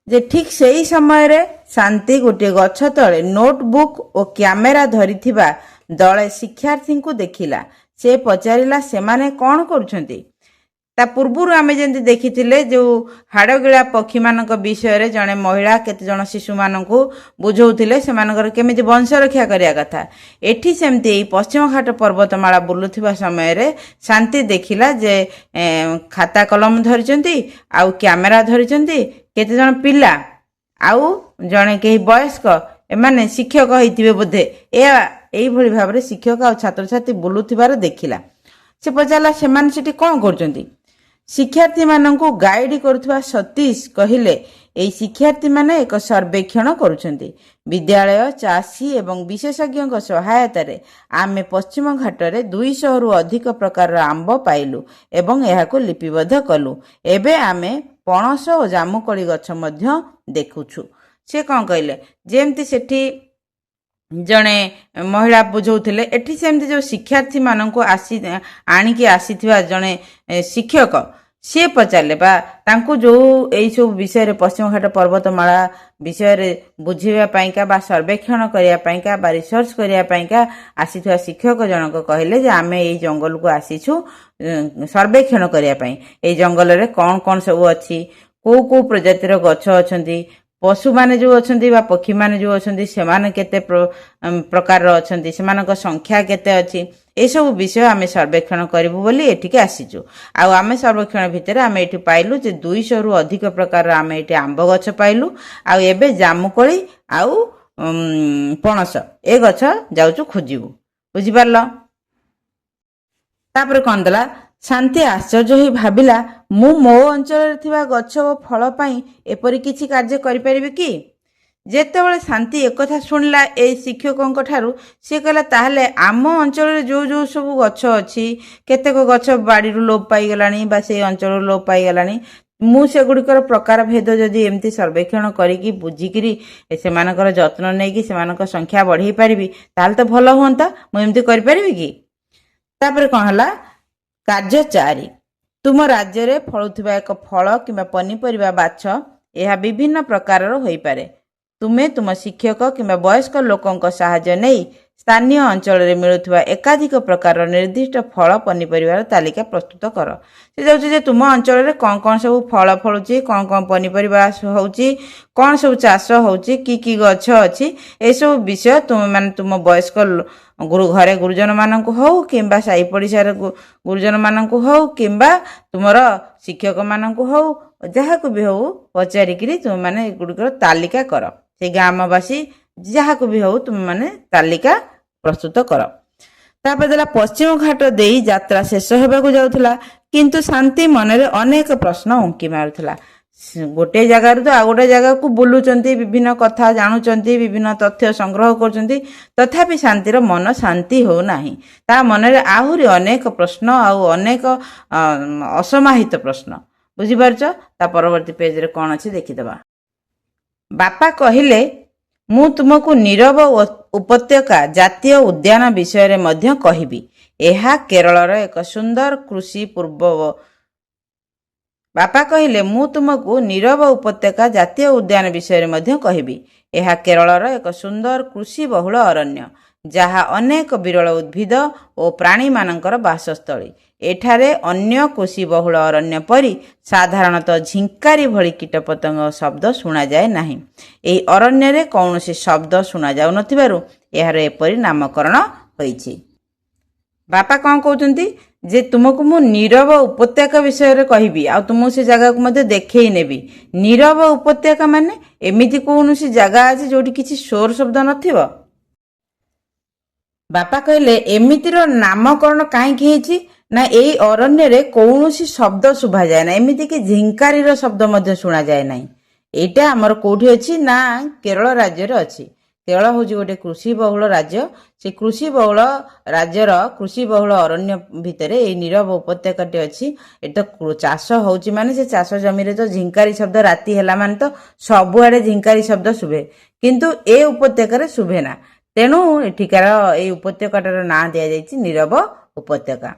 Speaker 1: ଯେ ଠିକ୍ ସେହି ସମୟରେ ଶାନ୍ତି ଗୋଟିଏ ଗଛ ତଳେ ନୋଟବୁକ୍ ଓ କ୍ୟାମେରା ଧରିଥିବା ଦଳେ ଶିକ୍ଷାର୍ଥୀଙ୍କୁ ଦେଖିଲା। ସେ ପଚାରିଲା, ସେମାନେ କ'ଣ କରୁଛନ୍ତି? ତା ପୂର୍ବରୁ ଆମେ ଯେମିତି ଦେଖିଥିଲେ ଯେଉଁ ହାଡ଼ଗିଳା ପକ୍ଷୀମାନଙ୍କ ବିଷୟରେ ଜଣେ ମହିଳା କେତେଜଣ ଶିଶୁମାନଙ୍କୁ ବୁଝଉଥିଲେ ସେମାନଙ୍କର କେମିତି ବଂଶ ରକ୍ଷା କରିବା କଥା, ଏଠି ସେମିତି ଏଇ ପଶ୍ଚିମଘାଟ ପର୍ବତମାଳା ବୁଲୁଥିବା ସମୟରେ ଶାନ୍ତି ଦେଖିଲା ଯେ ଖାତା କଲମ ଧରିଛନ୍ତି ଆଉ କ୍ୟାମେରା ଧରିଛନ୍ତି କେତେଜଣ ପିଲା ଆଉ ଜଣେ କେହି ବୟସ୍କ, ଏମାନେ ଶିକ୍ଷକ ହେଇଥିବେ ବୋଧେ, ଏଇଭଳି ଭାବରେ ଶିକ୍ଷକ ଆଉ ଛାତ୍ରଛାତ୍ରୀ ବୁଲୁଥିବାର ଦେଖିଲା। ସେ ପଚାରିଲା, ସେମାନେ ସେଠି କ'ଣ କରୁଛନ୍ତି? ଶିକ୍ଷାର୍ଥୀମାନଙ୍କୁ ଗାଇଡ୍ କରୁଥିବା ସତୀଶ କହିଲେ, ଏହି ଶିକ୍ଷାର୍ଥୀମାନେ ଏକ ସର୍ବେକ୍ଷଣ କରୁଛନ୍ତି। ବିଦ୍ୟାଳୟ, ଚାଷୀ ଏବଂ ବିଶେଷଜ୍ଞଙ୍କ ସହାୟତାରେ ଆମେ ପଶ୍ଚିମଘାଟରେ 200ରୁ ଅଧିକ ପ୍ରକାରର ଆମ୍ବ ପାଇଲୁ ଏବଂ ଏହାକୁ ଲିପିବଦ୍ଧ କଲୁ। ଏବେ ଆମେ ପଣସ ଓ ଜାମୁକୋଳି ଗଛ ମଧ୍ୟ ଦେଖୁଛୁ। ସେ କ'ଣ କହିଲେ, ଯେମିତି ସେଠି ଜଣେ ମହିଳା ବୁଝଉଥିଲେ, ଏଠି ସେମିତି ଯେଉଁ ଶିକ୍ଷାର୍ଥୀମାନଙ୍କୁ ଆଣିକି ଆସିଥିବା ଜଣେ ଶିକ୍ଷକ, ସିଏ ପଚାରିଲେ ବା ତାଙ୍କୁ ଯେଉଁ ଏଇସବୁ ବିଷୟରେ ପଶ୍ଚିମଘାଟ ପର୍ବତମାଳା ବିଷୟରେ ବୁଝିବା ପାଇଁକା ବା ସର୍ବେକ୍ଷଣ କରିବା ପାଇଁକା ବା ରିସର୍ଚ୍ଚ କରିବା ପାଇଁକା ଆସିଥିବା ଶିକ୍ଷକ ଜଣକ କହିଲେ ଯେ ଆମେ ଏଇ ଜଙ୍ଗଲକୁ ଆସିଛୁ ସର୍ବେକ୍ଷଣ କରିବା ପାଇଁ। ଏଇ ଜଙ୍ଗଲରେ କ'ଣ କ'ଣ ସବୁ ଅଛି, କେଉଁ କେଉଁ ପ୍ରଜାତିର ଗଛ ଅଛନ୍ତି, ପଶୁମାନେ ଯେଉଁ ଅଛନ୍ତି ବା ପକ୍ଷୀମାନେ ଯେଉଁ ଅଛନ୍ତି ସେମାନେ କେତେ ପ୍ରକାରର ଅଛନ୍ତି, ସେମାନଙ୍କ ସଂଖ୍ୟା କେତେ ଅଛି, ଏସବୁ ବିଷୟ ଆମେ ସର୍ବେକ୍ଷଣ କରିବୁ ବୋଲି ଏଠିକି ଆସିଛୁ। ଆଉ ଆମେ ସର୍ବେକ୍ଷଣ ଭିତରେ ଆମେ ଏଠି ପାଇଲୁ ଯେ 200ରୁ ଅଧିକ ପ୍ରକାରର ଆମେ ଏଠି ଆମ୍ବ ଗଛ ପାଇଲୁ, ଆଉ ଏବେ ଜାମୁକୋଳି ଆଉ ପଣସ ଏ ଗଛ ଯାଉଛୁ ଖୋଜିବୁ, ବୁଝିପାରିଲ। ତାପରେ କ'ଣ ଦେଲା, ଶାନ୍ତି ଆଶ୍ଚର୍ଯ୍ୟ ହୋଇ ଭାବିଲା, ମୁଁ ମୋ ଅଞ୍ଚଳରେ ଥିବା ଗଛ ଓ ଫଳ ପାଇଁ ଏପରି କିଛି କାର୍ଯ୍ୟ କରିପାରିବି କି? ଯେତେବେଳେ ଶାନ୍ତି ଏକଥା ଶୁଣିଲା ଏଇ ଶିକ୍ଷକଙ୍କ ଠାରୁ, ସେ କହିଲା, ତାହେଲେ ଆମ ଅଞ୍ଚଳରେ ଯେଉଁ ଯେଉଁ ସବୁ ଗଛ ଅଛି, କେତେକ ଗଛ ବାଡ଼ିରୁ ଲୋପ ପାଇଗଲାଣି ବା ସେଇ ଅଞ୍ଚଳରୁ ଲୋପ ପାଇଗଲାଣି, ମୁଁ ସେଗୁଡ଼ିକର ପ୍ରକାର ଭେଦ ଯଦି ଏମିତି ସର୍ବେକ୍ଷଣ କରିକି ବୁଝିକିରି ସେମାନଙ୍କର ଯତ୍ନ ନେଇକି ସେମାନଙ୍କ ସଂଖ୍ୟା ବଢ଼େଇ ପାରିବି, ତାହେଲେ ତ ଭଲ ହୁଅନ୍ତା। ମୁଁ ଏମିତି କରିପାରିବି କି? ତାପରେ କ'ଣ ହେଲା, କାର୍ଯ୍ୟ 4, ତୁମ ରାଜ୍ୟରେ ଫଳୁଥିବା ଏକ ଫଳ କିମ୍ବା ପନିପରିବା ବାଛ। ଏହା ବିଭିନ୍ନ ପ୍ରକାରର ହୋଇପାରେ। ତୁମେ ତୁମ ଶିକ୍ଷକ କିମ୍ବା ବୟସ୍କ ଲୋକଙ୍କ ସାହାଯ୍ୟ ନେଇ ସ୍ଥାନୀୟ ଅଞ୍ଚଳରେ ମିଳୁଥିବା ଏକାଧିକ ପ୍ରକାରର ନିର୍ଦ୍ଦିଷ୍ଟ ଫଳ ପନିପରିବାର ତାଲିକା ପ୍ରସ୍ତୁତ କର। ସେ ଯାଉଛି ଯେ ତୁମ ଅଞ୍ଚଳରେ କ'ଣ କ'ଣ ସବୁ ଫଳ ଫଳୁଛି, କ'ଣ କ'ଣ ପନିପରିବା ହେଉଛି, କ'ଣ ସବୁ ଚାଷ ହେଉଛି, କି ଗଛ ଅଛି, ଏସବୁ ବିଷୟ ତୁମେମାନେ ତୁମ ବୟସ୍କ ଘରେ ଗୁରୁଜନମାନଙ୍କୁ ହେଉ କିମ୍ବା ସାହି ପଡ଼ିଶାର ଗୁରୁଜନମାନଙ୍କୁ ହେଉ କିମ୍ବା ତୁମର ଶିକ୍ଷକମାନଙ୍କୁ ହେଉ, ଯାହାକୁ ବି ହେଉ ପଚାରିକିରି ତୁମେମାନେ ଏଗୁଡ଼ିକର ତାଲିକା କର। ସେ ଗ୍ରାମବାସୀ ଯାହାକୁ ବି ହେଉ ତୁମେମାନେ ତାଲିକା ପ୍ରସ୍ତୁତ କର। ତାପରେ ଦେଲା, ପଶ୍ଚିମଘାଟ ଦେଇ ଯାତ୍ରା ଶେଷ ହେବାକୁ ଯାଉଥିଲା। କିନ୍ତୁ ଶାନ୍ତି ମନରେ ଅନେକ ପ୍ରଶ୍ନ ଉଙ୍କି ମାରୁଥିଲା। ଗୋଟିଏ ଜାଗାରୁ ତ ଆଉ ଗୋଟେ ଜାଗାକୁ ବୁଲୁଛନ୍ତି, ବିଭିନ୍ନ କଥା ଜାଣୁଛନ୍ତି, ବିଭିନ୍ନ ତଥ୍ୟ ସଂଗ୍ରହ କରୁଛନ୍ତି, ତଥାପି ଶାନ୍ତିର ମନ ଶାନ୍ତି ହେଉନାହିଁ। ତା ମନରେ ଆହୁରି ଅନେକ ପ୍ରଶ୍ନ ଆଉ ଅନେକ ଅସମାହିତ ପ୍ରଶ୍ନ। ବୁଝିପାରୁଛ? ତା ପରବର୍ତ୍ତୀ ପେଜରେ କ'ଣ ଅଛି ଦେଖିଦେବା। ବାପା କହିଲେ, ମୁଁ ତୁମକୁ ନୀରବ ଉପତ୍ୟକା ଜାତୀୟ ଉଦ୍ୟାନ ବିଷୟରେ ମଧ୍ୟ କହିବି। ଏହା କେରଳର ଏକ ସୁନ୍ଦର କୃଷି ବାପା କହିଲେ, ମୁଁ ତୁମକୁ ନୀରବ ଉପତ୍ୟକା ଜାତୀୟ ଉଦ୍ୟାନ ବିଷୟରେ ମଧ୍ୟ କହିବି। ଏହା କେରଳର ଏକ ସୁନ୍ଦର କୃଷି ବହୁଳ ଅରଣ୍ୟ, ଯାହା ଅନେକ ବିରଳ ଉଦ୍ଭିଦ ଓ ପ୍ରାଣୀମାନଙ୍କର ବାସସ୍ଥଳୀ। ଏଠାରେ ଅନ୍ୟ କୃଷି ବହୁଳ ଅରଣ୍ୟ ପରି ସାଧାରଣତଃ ଝିଙ୍କାରି ଭଳି କୀଟପତଙ୍ଗ ଶବ୍ଦ ଶୁଣାଯାଏ ନାହିଁ। ଏହି ଅରଣ୍ୟରେ କୌଣସି ଶବ୍ଦ ଶୁଣାଯାଉନଥିବାରୁ ଏହାର ଏପରି ନାମକରଣ ହୋଇଛି। ବାପା କ'ଣ କହୁଛନ୍ତି ଯେ ତୁମକୁ ମୁଁ ନୀରବ ଉପତ୍ୟକା ବିଷୟରେ କହିବି, ଆଉ ତୁମକୁ ସେ ଜାଗାକୁ ମଧ୍ୟ ଦେଖେଇ ନେବି। ନୀରବ ଉପତ୍ୟକା ମାନେ ଏମିତି କୌଣସି ଜାଗା ଅଛି ଯୋଉଠି କିଛି ସ୍ୱର ଶବ୍ଦ ନଥିବ? ବାପା କହିଲେ, ଏମିତିର ନାମକରଣ କାହିଁକି ହେଇଛି ନା ଏଇ ଅରଣ୍ୟରେ କୌଣସି ଶବ୍ଦ ଶୁଭାଯାଏ ନା, ଏମିତିକି ଝିଙ୍କାରିର ଶବ୍ଦ ମଧ୍ୟ ଶୁଣାଯାଏ ନାହିଁ। ଏଇଟା ଆମର କୋଉଠି ଅଛି ନା କେରଳ ରାଜ୍ୟରେ ଅଛି। କେରଳ ହେଉଛି ଗୋଟେ କୃଷି ବହୁଳ ରାଜ୍ୟ। ସେ କୃଷି ବହୁଳ ରାଜ୍ୟର କୃଷି ବହୁଳ ଅରଣ୍ୟ ଭିତରେ ଏଇ ନୀରବ ଉପତ୍ୟକାଟି ଅଛି। ଏଠି ତ ଚାଷ ହେଉଛି ମାନେ ସେ ଚାଷ ଜମିରେ ତ ଝିଙ୍କାରି ଶବ୍ଦ ରାତି ହେଲା ମାନେ ତ ସବୁଆଡ଼େ ଝିଙ୍କାରି ଶବ୍ଦ ଶୁଭେ, କିନ୍ତୁ ଏ ଉପତ୍ୟକାରେ ଶୁଭେ ନା। ତେଣୁ ଏଠିକାର ଏଇ ଉପତ୍ୟକାଟାର ନାଁ ଦିଆଯାଇଛି ନୀରବ ଉପତ୍ୟକା।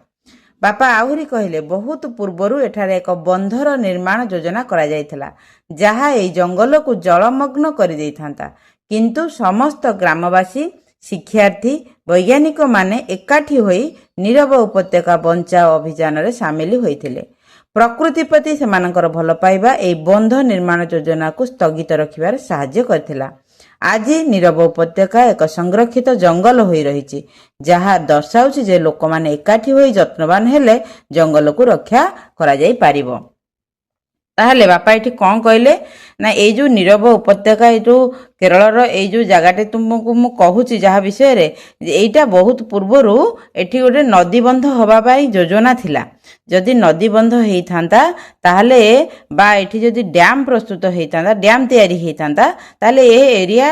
Speaker 1: ବାପା ଆହୁରି କହିଲେ, ବହୁତ ପୂର୍ବରୁ ଏଠାରେ ଏକ ବନ୍ଧର ନିର୍ମାଣ ଯୋଜନା କରାଯାଇଥିଲା, ଯାହା ଏହି ଜଙ୍ଗଲକୁ ଜଳମଗ୍ନ କରିଦେଇଥାନ୍ତା। କିନ୍ତୁ ସମସ୍ତ ଗ୍ରାମବାସୀ, ଶିକ୍ଷାର୍ଥୀ, ବୈଜ୍ଞାନିକମାନେ ଏକାଠି ହୋଇ ନୀରବ ଉପତ୍ୟକା ବଞ୍ଚାଅ ଅଭିଯାନରେ ସାମିଲ ହୋଇଥିଲେ। ପ୍ରକୃତି ପ୍ରତି ସେମାନଙ୍କର ଭଲ ପାଇବା ଏହି ବନ୍ଧ ନିର୍ମାଣ ଯୋଜନାକୁ ସ୍ଥଗିତ ରଖିବାରେ ସାହାଯ୍ୟ କରିଥିଲା। ଆଜି ନୀରବ ଉପତ୍ୟକା ଏକ ସଂରକ୍ଷିତ ଜଙ୍ଗଲ ହୋଇ ରହିଛି, ଯାହା ଦର୍ଶାଉଛି ଯେ ଲୋକମାନେ ଏକାଠି ହୋଇ ଯତ୍ନବାନ ହେଲେ ଜଙ୍ଗଲକୁ ରକ୍ଷା କରାଯାଇପାରିବ। ତାହେଲେ ବାପା ଏଠି କ'ଣ କହିଲେ ନା ଏଇ ଯେଉଁ ନୀରବ ଉପତ୍ୟକା, ଏଇ ଯେଉଁ କେରଳର ଏଇ ଯେଉଁ ଜାଗାଟି ତୁମକୁ ମୁଁ କହୁଛି ଯାହା ବିଷୟରେ, ଏଇଟା ବହୁତ ପୂର୍ବରୁ ଏଠି ଗୋଟେ ନଦୀବନ୍ଧ ହେବା ପାଇଁ ଯୋଜନା ଥିଲା। ଯଦି ନଦୀବନ୍ଧ ହେଇଥାନ୍ତା ତାହେଲେ ବା ଏଠି ଯଦି ଡ୍ୟାମ୍ ପ୍ରସ୍ତୁତ ହେଇଥାନ୍ତା, ଡ୍ୟାମ୍ ତିଆରି ହେଇଥାନ୍ତା, ତାହେଲେ ଏ ଏରିଆ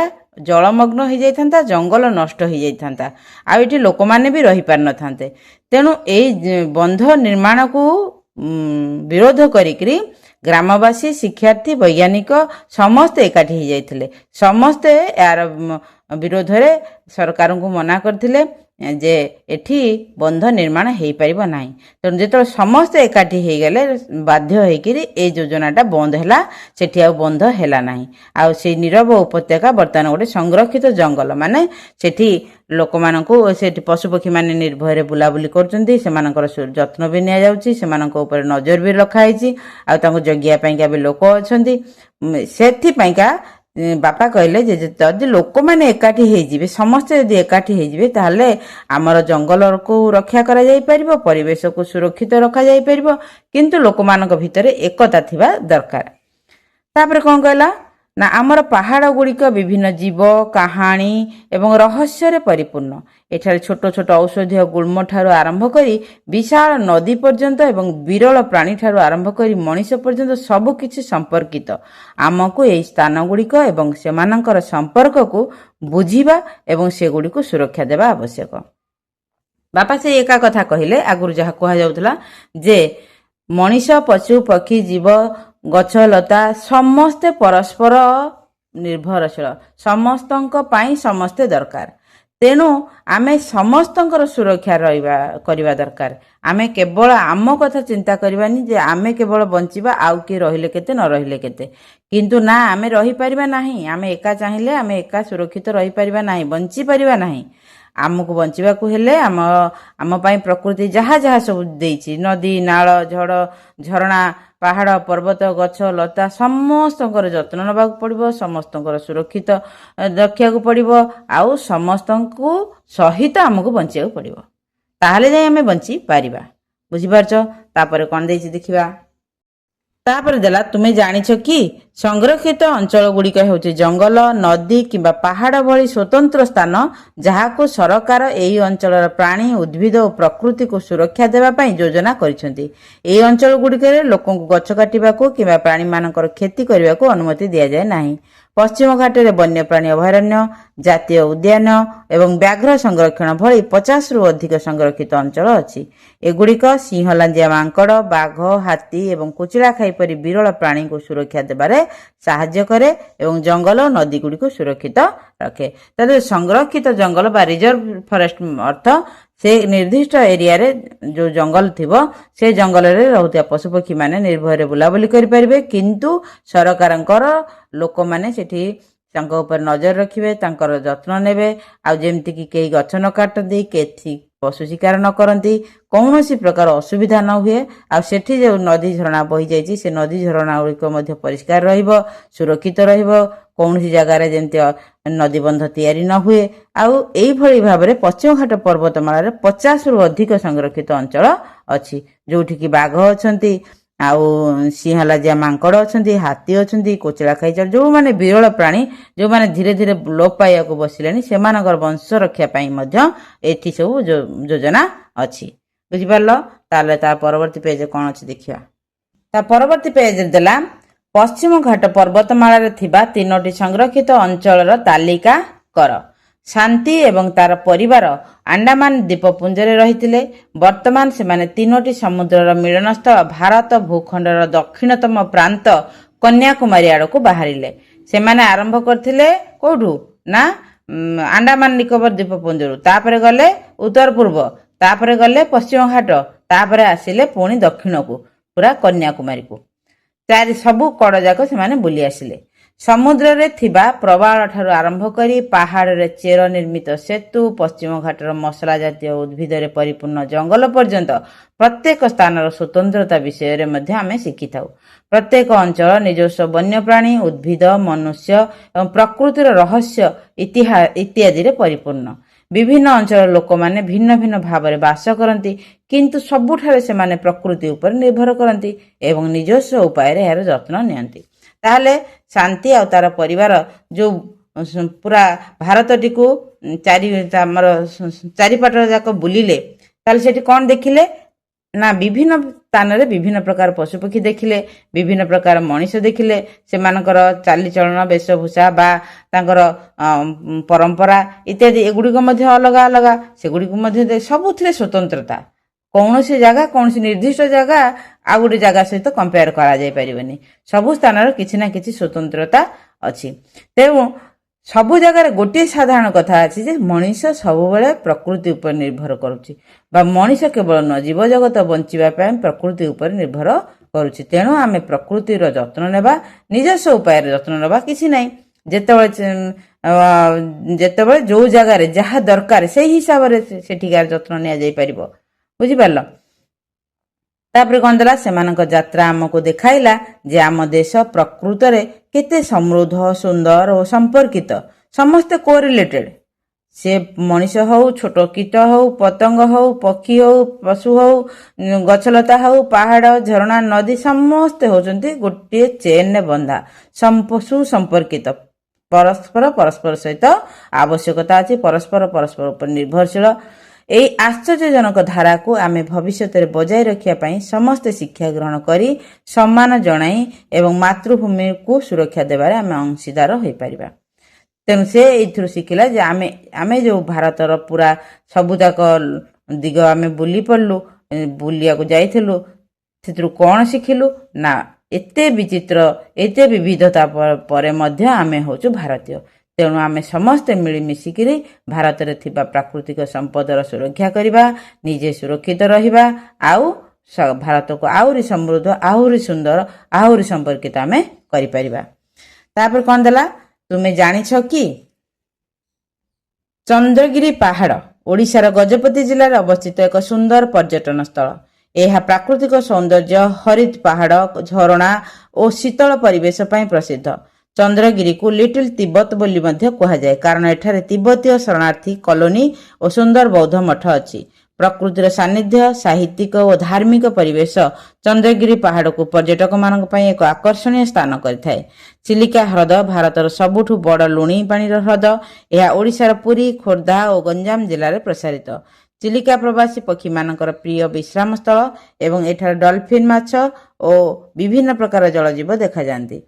Speaker 1: ଜଳମଗ୍ନ ହେଇଯାଇଥାନ୍ତା, ଜଙ୍ଗଲ ନଷ୍ଟ ହେଇଯାଇଥାନ୍ତା, ଆଉ ଏଠି ଲୋକମାନେ ବି ରହିପାରିନଥାନ୍ତେ। ତେଣୁ ଏଇ ବନ୍ଧ ନିର୍ମାଣକୁ ବିରୋଧ କରିକିରି ଗ୍ରାମବାସୀ, ଶିକ୍ଷାର୍ଥୀ, ବୈଜ୍ଞାନିକ ସମସ୍ତେ ଏକାଠି ହେଇଯାଇଥିଲେ। ସମସ୍ତେ ଏହାର ବିରୋଧରେ ସରକାରଙ୍କୁ ମନା କରିଥିଲେ ଯେ ଏଠି ବନ୍ଧ ନିର୍ମାଣ ହେଇପାରିବ ନାହିଁ। ତେଣୁ ଯେତେବେଳେ ସମସ୍ତେ ଏକାଠି ହେଇଗଲେ, ବାଧ୍ୟ ହେଇକିରି ଏଇ ଯୋଜନାଟା ବନ୍ଦ ହେଲା, ସେଠି ଆଉ ବନ୍ଧ ହେଲା ନାହିଁ। ଆଉ ସେଇ ନୀରବ ଉପତ୍ୟକା ବର୍ତ୍ତମାନ ଗୋଟେ ସଂରକ୍ଷିତ ଜଙ୍ଗଲ, ମାନେ ସେଠି ଲୋକମାନଙ୍କୁ, ସେଠି ପଶୁପକ୍ଷୀମାନେ ନିର୍ଭୟରେ ବୁଲାବୁଲି କରୁଛନ୍ତି, ସେମାନଙ୍କର ଯତ୍ନ ବି ନିଆଯାଉଛି, ସେମାନଙ୍କ ଉପରେ ନଜର ବି ରଖାହେଇଛି, ଆଉ ତାଙ୍କୁ ଜଗିବା ପାଇଁକା ବି ଲୋକ ଅଛନ୍ତି। ସେଥିପାଇଁକା ବାପା କହିଲେ ଯେ ଯଦି ଲୋକମାନେ ଏକାଠି ହେଇଯିବେ, ସମସ୍ତେ ଯଦି ଏକାଠି ହେଇଯିବେ, ତାହେଲେ ଆମର ଜଙ୍ଗଲକୁ ରକ୍ଷା କରାଯାଇପାରିବ, ପରିବେଶକୁ ସୁରକ୍ଷିତ ରଖାଯାଇପାରିବ, କିନ୍ତୁ ଲୋକମାନଙ୍କ ଭିତରେ ଏକତା ଥିବା ଦରକାର। ତାପରେ କ'ଣ କହିଲା ନା ଆମର ପାହାଡ଼ ଗୁଡ଼ିକ ବିଭିନ୍ନ ଜୀବ, କାହାଣୀ ଏବଂ ରହସ୍ୟରେ ପରିପୂର୍ଣ୍ଣ। ଏଠାରେ ଛୋଟ ଛୋଟ ଔଷଧୀୟ ଗୁଳ୍ମ ଠାରୁ ଆରମ୍ଭ କରି ବିଶାଳ ନଦୀ ପର୍ଯ୍ୟନ୍ତ ଏବଂ ବିରଳ ପ୍ରାଣୀ ଠାରୁ ଆରମ୍ଭ କରି ମଣିଷ ପର୍ଯ୍ୟନ୍ତ ସବୁ କିଛି ସମ୍ପର୍କିତ। ଆମକୁ ଏହି ସ୍ଥାନ ଗୁଡ଼ିକ ଏବଂ ସେମାନଙ୍କର ସମ୍ପର୍କକୁ ବୁଝିବା ଏବଂ ସେଗୁଡ଼ିକୁ ସୁରକ୍ଷା ଦେବା ଆବଶ୍ୟକ। ବାପା ସେ ଏକା କଥା କହିଲେ, ଆଗରୁ ଯାହା କୁହାଯାଉଥିଲା ଯେ ମଣିଷ, ପଶୁ, ପକ୍ଷୀ, ଜୀବ, ଗଛ, ଲତା ସମସ୍ତେ ପରସ୍ପର ନିର୍ଭରଶୀଳ, ସମସ୍ତଙ୍କ ପାଇଁ ସମସ୍ତେ ଦରକାର। ତେଣୁ ଆମେ ସମସ୍ତଙ୍କର ସୁରକ୍ଷା କରିବା ଦରକାର। ଆମେ କେବଳ ଆମ କଥା ଚିନ୍ତା କରିବାନି ଯେ ଆମେ କେବଳ ବଞ୍ଚିବା, ଆଉ କିଏ ରହିଲେ କେତେ, ନ ରହିଲେ କେତେ। କିନ୍ତୁ ନା, ଆମେ ରହିପାରିବା ନାହିଁ। ଆମେ ଏକା ଚାହିଁଲେ ଆମେ ଏକା ସୁରକ୍ଷିତ ରହିପାରିବା ନାହିଁ, ବଞ୍ଚିପାରିବା ନାହିଁ। ଆମକୁ ବଞ୍ଚିବାକୁ ହେଲେ ଆମ ପାଇଁ ପ୍ରକୃତି ଯାହା ଯାହା ସବୁ ଦେଇଛି, ନଦୀ, ନାଳ, ଝରଣା, ପାହାଡ଼, ପର୍ବତ, ଗଛ, ଲତା ସମସ୍ତଙ୍କର ଯତ୍ନ ନେବାକୁ ପଡ଼ିବ, ସମସ୍ତଙ୍କର ସୁରକ୍ଷିତ ରଖିବାକୁ ପଡ଼ିବ, ଆଉ ସମସ୍ତଙ୍କୁ ସହିତ ଆମକୁ ବଞ୍ଚିବାକୁ ପଡ଼ିବ। ତାହେଲେ ଯାଇ ଆମେ ବଞ୍ଚିପାରିବା। ବୁଝିପାରୁଛ? ତାପରେ କ'ଣ ଦେଇଛି ଦେଖିବା। ତାପରେ ଦେଲା ତୁମେ ଜାଣିଛ କି ସଂରକ୍ଷିତ ଅଞ୍ଚଳ ଗୁଡ଼ିକ ହେଉଛି ଜଙ୍ଗଲ, ନଦୀ କିମ୍ବା ପାହାଡ଼ ଭଳି ସ୍ୱତନ୍ତ୍ର ସ୍ଥାନ ଯାହାକୁ ସରକାର ଏହି ଅଞ୍ଚଳର ପ୍ରାଣୀ, ଉଦ୍ଭିଦ ଓ ପ୍ରକୃତିକୁ ସୁରକ୍ଷା ଦେବା ପାଇଁ ଯୋଜନା କରିଛନ୍ତି। ଏହି ଅଞ୍ଚଳ ଗୁଡ଼ିକରେ ଲୋକଙ୍କୁ ଗଛ କାଟିବାକୁ କିମ୍ବା ପ୍ରାଣୀମାନଙ୍କର କ୍ଷତି କରିବାକୁ ଅନୁମତି ଦିଆଯାଏ ନାହିଁ। ପଶ୍ଚିମ ଘାଟରେ ବନ୍ୟପ୍ରାଣୀ ଅଭୟାରଣ୍ୟ, ଜାତୀୟ ଉଦ୍ୟାନ ଏବଂ ବ୍ୟାଘ୍ର ସଂରକ୍ଷଣ ଭଳି 50ରୁ ଅଧିକ ସଂରକ୍ଷିତ ଅଞ୍ଚଳ ଅଛି। ଏଗୁଡ଼ିକ ସିଂହଲାଞ୍ଜିଆ ମାଙ୍କଡ଼, ବାଘ, ହାତୀ ଏବଂ କୁଚିଳାଖାଇ ପରି ବିରଳ ପ୍ରାଣୀଙ୍କୁ ସୁରକ୍ଷା ଦେବାରେ ସାହାଯ୍ୟ କରେ ଏବଂ ଜଙ୍ଗଲ ଓ ନଦୀଗୁଡ଼ିକୁ ସୁରକ୍ଷିତ ରଖେ। ତାହେଲେ ସଂରକ୍ଷିତ ଜଙ୍ଗଲ ବା ରିଜର୍ଭ ଫରେଷ୍ଟ ଅର୍ଥ ସେ ନିର୍ଦ୍ଦିଷ୍ଟ ଏରିଆରେ ଯେଉଁ ଜଙ୍ଗଲ ଥିବ ସେ ଜଙ୍ଗଲରେ ରହୁଥିବା ପଶୁପକ୍ଷୀମାନେ ନିର୍ଭୟରେ ବୁଲାବୁଲି କରିପାରିବେ, କିନ୍ତୁ ସରକାରଙ୍କର ଲୋକମାନେ ସେଠି ତାଙ୍କ ଉପରେ ନଜର ରଖିବେ, ତାଙ୍କର ଯତ୍ନ ନେବେ। ଆଉ ଯେମିତିକି କେହି ଗଛ ନ କାଟନ୍ତି, କେହି ପଶୁ ଶିକାର ନ କରନ୍ତି, କୌଣସି ପ୍ରକାର ଅସୁବିଧା ନ ହୁଏ। ଆଉ ସେଠି ଯେଉଁ ନଦୀ ଝରଣା ବହିଯାଇଛି ସେ ନଦୀ ଝରଣା ଗୁଡ଼ିକ ମଧ୍ୟ ପରିଷ୍କାର ରହିବ, ସୁରକ୍ଷିତ ରହିବ। କୌଣସି ଜାଗାରେ ଯେମିତି ନଦୀବନ୍ଧ ତିଆରି ନ ହୁଏ। ଆଉ ଏଇଭଳି ଭାବରେ ପଶ୍ଚିମଘାଟ ପର୍ବତମାଳାରେ 50ରୁ ଅଧିକ ସଂରକ୍ଷିତ ଅଞ୍ଚଳ ଅଛି, ଯୋଉଠିକି ବାଘ ଅଛନ୍ତି, ଆଉ ସିଂହଲାଜିଆ ମାଙ୍କଡ଼ ଅଛନ୍ତି, ହାତୀ ଅଛନ୍ତି, କୋଚିଳାଖାଇ, ଯେଉଁମାନେ ବିରଳ ପ୍ରାଣୀ ଯେଉଁମାନେ ଧୀରେ ଧୀରେ ଲୋପ ପାଇବାକୁ ବସିଲେଣି ସେମାନଙ୍କର ବଂଶ ରକ୍ଷା ପାଇଁ ମଧ୍ୟ ଏଠି ସବୁ ଯୋଜନା ଅଛି। ବୁଝିପାରିଲ? ତାହେଲେ ତା ପରବର୍ତ୍ତୀ ପେଜରେ କ'ଣ ଅଛି ଦେଖିବା। ତା ପରବର୍ତ୍ତୀ ପେଜରେ ଦେଲା ପଶ୍ଚିମ ଘାଟ ପର୍ବତମାଳାରେ ଥିବା 3ଟି ସଂରକ୍ଷିତ ଅଞ୍ଚଳର ତାଲିକା କର। ଶାନ୍ତି ଏବଂ ତାର ପରିବାର ଆଣ୍ଡାମାନ ଦ୍ୱୀପପୁଞ୍ଜରେ ରହିଥିଲେ। ବର୍ତ୍ତମାନ ସେମାନେ 3ଟି ସମୁଦ୍ରର ମିଳନସ୍ଥଳ ଭାରତ ଭୂଖଣ୍ଡର ଦକ୍ଷିଣତମ ପ୍ରାନ୍ତ କନ୍ୟାକୁମାରୀ ଆଡ଼କୁ ବାହାରିଲେ। ସେମାନେ ଆରମ୍ଭ କରିଥିଲେ କୋଉଠୁ ନା ଆଣ୍ଡାମାନ ନିକୋବର ଦ୍ୱୀପପୁଞ୍ଜରୁ, ତାପରେ ଗଲେ ଉତ୍ତର ପୂର୍ବ, ତାପରେ ଗଲେ ପଶ୍ଚିମ ଘାଟ, ତାପରେ ଆସିଲେ ପୁଣି ଦକ୍ଷିଣକୁ ପୁରା କନ୍ୟାକୁମାରୀକୁ। ସବୁ କଡ଼ ଯାକ ସେମାନେ ବୁଲି ଆସିଲେ। ସମୁଦ୍ରରେ ଥିବା ପ୍ରବାଳ ଠାରୁ ଆରମ୍ଭ କରି ପାହାଡ଼ରେ ଚେର ନିର୍ମିତ ସେତୁ, ପଶ୍ଚିମ ଘାଟର ମସଲା ଜାତୀୟ ଉଦ୍ଭିଦରେ ପରିପୂର୍ଣ୍ଣ ଜଙ୍ଗଲ ପର୍ଯ୍ୟନ୍ତ ପ୍ରତ୍ୟେକ ସ୍ଥାନର ସ୍ୱତନ୍ତ୍ରତା ବିଷୟରେ ମଧ୍ୟ ଆମେ ଶିଖିଥାଉ। ପ୍ରତ୍ୟେକ ଅଞ୍ଚଳ ନିଜସ୍ୱ ବନ୍ୟପ୍ରାଣୀ, ଉଦ୍ଭିଦ, ମନୁଷ୍ୟ ଏବଂ ପ୍ରକୃତିର ରହସ୍ୟ ଇତ୍ୟାଦିରେ ପରିପୂର୍ଣ୍ଣ। ବିଭିନ୍ନ ଅଞ୍ଚଳର ଲୋକମାନେ ଭିନ୍ନ ଭିନ୍ନ ଭାବରେ ବାସ କରନ୍ତି, କିନ୍ତୁ ସବୁଠାରେ ସେମାନେ ପ୍ରକୃତି ଉପରେ ନିର୍ଭର କରନ୍ତି ଏବଂ ନିଜସ୍ୱ ଉପାୟରେ ଏହାର ଯତ୍ନ ନିଅନ୍ତି। ତାହେଲେ ଶାନ୍ତି ଆଉ ତାର ପରିବାର ଯେଉଁ ପୁରା ଭାରତଟିକୁ ଆମର ଚାରିପଟ ଯାକ ବୁଲିଲେ, ତାହେଲେ ସେଠି କ'ଣ ଦେଖିଲେ ନା ବିଭିନ୍ନ ସ୍ଥାନରେ ବିଭିନ୍ନ ପ୍ରକାର ପଶୁପକ୍ଷୀ ଦେଖିଲେ, ବିଭିନ୍ନ ପ୍ରକାର ମଣିଷ ଦେଖିଲେ। ସେମାନଙ୍କର ଚାଲିଚଳନ, ବେଶଭୂଷା ବା ତାଙ୍କର ପରମ୍ପରା ଇତ୍ୟାଦି ଏଗୁଡ଼ିକ ମଧ୍ୟ ଅଲଗା ଅଲଗା। ସେଗୁଡ଼ିକୁ ମଧ୍ୟ ସବୁଥିରେ ସ୍ୱତନ୍ତ୍ରତା। କୌଣସି ଜାଗା, କୌଣସି ନିର୍ଦ୍ଦିଷ୍ଟ ଜାଗା ଆଉ ଗୋଟେ ଜାଗା ସହିତ କମ୍ପେୟାର କରାଯାଇ ପାରିବନି। ସବୁ ସ୍ଥାନର କିଛି ନା କିଛି ସ୍ୱତନ୍ତ୍ରତା ଅଛି। ତେଣୁ ସବୁ ଜାଗାରେ ଗୋଟିଏ ସାଧାରଣ କଥା ଅଛି ଯେ ମଣିଷ ସବୁବେଳେ ପ୍ରକୃତି ଉପରେ ନିର୍ଭର କରୁଛି, ବା ମଣିଷ କେବଳ ନୁହଁ, ଜୀବଜଗତ ବଞ୍ଚିବା ପାଇଁ ପ୍ରକୃତି ଉପରେ ନିର୍ଭର କରୁଛି। ତେଣୁ ଆମେ ପ୍ରକୃତିର ଯତ୍ନ ନେବା, ନିଜସ୍ୱ ଉପାୟରେ ଯତ୍ନ ନେବା। କିଛି ନାହିଁ, ଯେତେବେଳେ ଯୋଉ ଜାଗାରେ ଯାହା ଦରକାର ସେଇ ହିସାବରେ ସେଠିକାର ଯତ୍ନ ନିଆଯାଇପାରିବ। ବୁଝିପାରିଲ? ତାପରେ କ'ଣ ଦେଲା, ସେମାନଙ୍କ ଯାତ୍ରା ଆମକୁ ଦେଖାଇଲା ଯେ ଆମ ଦେଶ ପ୍ରକୃତରେ କେତେ ସମୃଦ୍ଧ, ସୁନ୍ଦର ଓ ସମ୍ପର୍କିତ। ସମସ୍ତେ କୋରିଲେଟେଡ୍। ସେ ମଣିଷ ହଉ, ଛୋଟ କୀଟ ହଉ, ପତଙ୍ଗ ହଉ, ପକ୍ଷୀ ହଉ, ପଶୁ ହଉ, ଗଛଲତା ହଉ, ପାହାଡ଼, ଝରଣା, ନଦୀ, ସମସ୍ତେ ହେଉଛନ୍ତି ଗୋଟିଏ ଚେନ୍ରେ ବନ୍ଧା, ସୁସମ୍ପର୍କିତ। ପରସ୍ପର ସହିତ ଆବଶ୍ୟକତା ଅଛି, ପରସ୍ପର ଉପରେ ନିର୍ଭରଶୀଳ। ଏହି ଆଶ୍ଚର୍ଯ୍ୟଜନକ ଧାରାକୁ ଆମେ ଭବିଷ୍ୟତରେ ବଜାୟ ରଖିବା ପାଇଁ ସମସ୍ତେ ଶିକ୍ଷା ଗ୍ରହଣ କରି, ସମ୍ମାନ ଜଣାଇ ଏବଂ ମାତୃଭୂମିକୁ ସୁରକ୍ଷା ଦେବାରେ ଆମେ ଅଂଶୀଦାର ହୋଇପାରିବା। ତେଣୁ ସେ ଏଇଥିରୁ ଶିଖିଲା ଯେ ଆମେ ଯେଉଁ ଭାରତର ପୁରା ସବୁଯାକ ଦିଗ ଆମେ ବୁଲି ପାରିଲୁ, ବୁଲିବାକୁ ଯାଇଥିଲୁ, ସେଥିରୁ କ'ଣ ଶିଖିଲୁ ନା ଏତେ ବିଚିତ୍ର, ଏତେ ବିବିଧତା ପରେ ମଧ୍ୟ ଆମେ ହେଉଛୁ ଭାରତୀୟ। ତେଣୁ ଆମେ ସମସ୍ତେ ମିଳିମିଶିକିରି ଭାରତରେ ଥିବା ପ୍ରାକୃତିକ ସମ୍ପଦର ସୁରକ୍ଷା କରିବା, ନିଜେ ସୁରକ୍ଷିତ ରହିବା, ଆଉ ଭାରତକୁ ଆହୁରି ସମୃଦ୍ଧ, ଆହୁରି ସୁନ୍ଦର, ଆହୁରି ସମ୍ପର୍କିତ ଆମେ କରିପାରିବା। ତାପରେ କ'ଣ ଦେଲା, ତୁମେ ଜାଣିଛ କି ଚନ୍ଦ୍ରଗିରି ପାହାଡ଼ ଓଡ଼ିଶାର ଗଜପତି ଜିଲ୍ଲାରେ ଅବସ୍ଥିତ ଏକ ସୁନ୍ଦର ପର୍ଯ୍ୟଟନ ସ୍ଥଳ। ଏହା ପ୍ରାକୃତିକ ସୌନ୍ଦର୍ଯ୍ୟ, ହରିତ ପାହାଡ଼, ଝରଣା ଓ ଶୀତଳ ପରିବେଶ ପାଇଁ ପ୍ରସିଦ୍ଧ। ଚନ୍ଦ୍ରଗିରିକୁ ଲିଟିଲ୍ ତିବ୍ବତ ବୋଲି ମଧ୍ୟ କୁହାଯାଏ, କାରଣ ଏଠାରେ ତିବ୍ବତୀୟ ଶରଣାର୍ଥୀ କଲୋନୀ ଓ ସୁନ୍ଦର ବୌଦ୍ଧ ମଠ ଅଛି। ପ୍ରକୃତିର ସାନ୍ନିଧ୍ୟ, ସାହିତ୍ୟିକ ଓ ଧାର୍ମିକ ପରିବେଶ ଚନ୍ଦ୍ରଗିରି ପାହାଡ଼କୁ ପର୍ଯ୍ୟଟକମାନଙ୍କ ପାଇଁ ଏକ ଆକର୍ଷଣୀୟ ସ୍ଥାନ କରିଥାଏ। ଚିଲିକା ହ୍ରଦ ଭାରତର ସବୁଠୁ ବଡ଼ ଲୁଣି ପାଣିର ହ୍ରଦ। ଏହା ଓଡ଼ିଶାର ପୁରୀ, ଖୋର୍ଦ୍ଧା ଓ ଗଞ୍ଜାମ ଜିଲ୍ଲାରେ ପ୍ରସାରିତ। ଚିଲିକା ପ୍ରବାସୀ ପକ୍ଷୀମାନଙ୍କର ପ୍ରିୟ ବିଶ୍ରାମ ସ୍ଥଳ ଏବଂ ଏଠାରେ ଡଲଫିନ୍ ମାଛ ଓ ବିଭିନ୍ନ ପ୍ରକାର ଜଳଜୀବ ଦେଖାଯାନ୍ତି।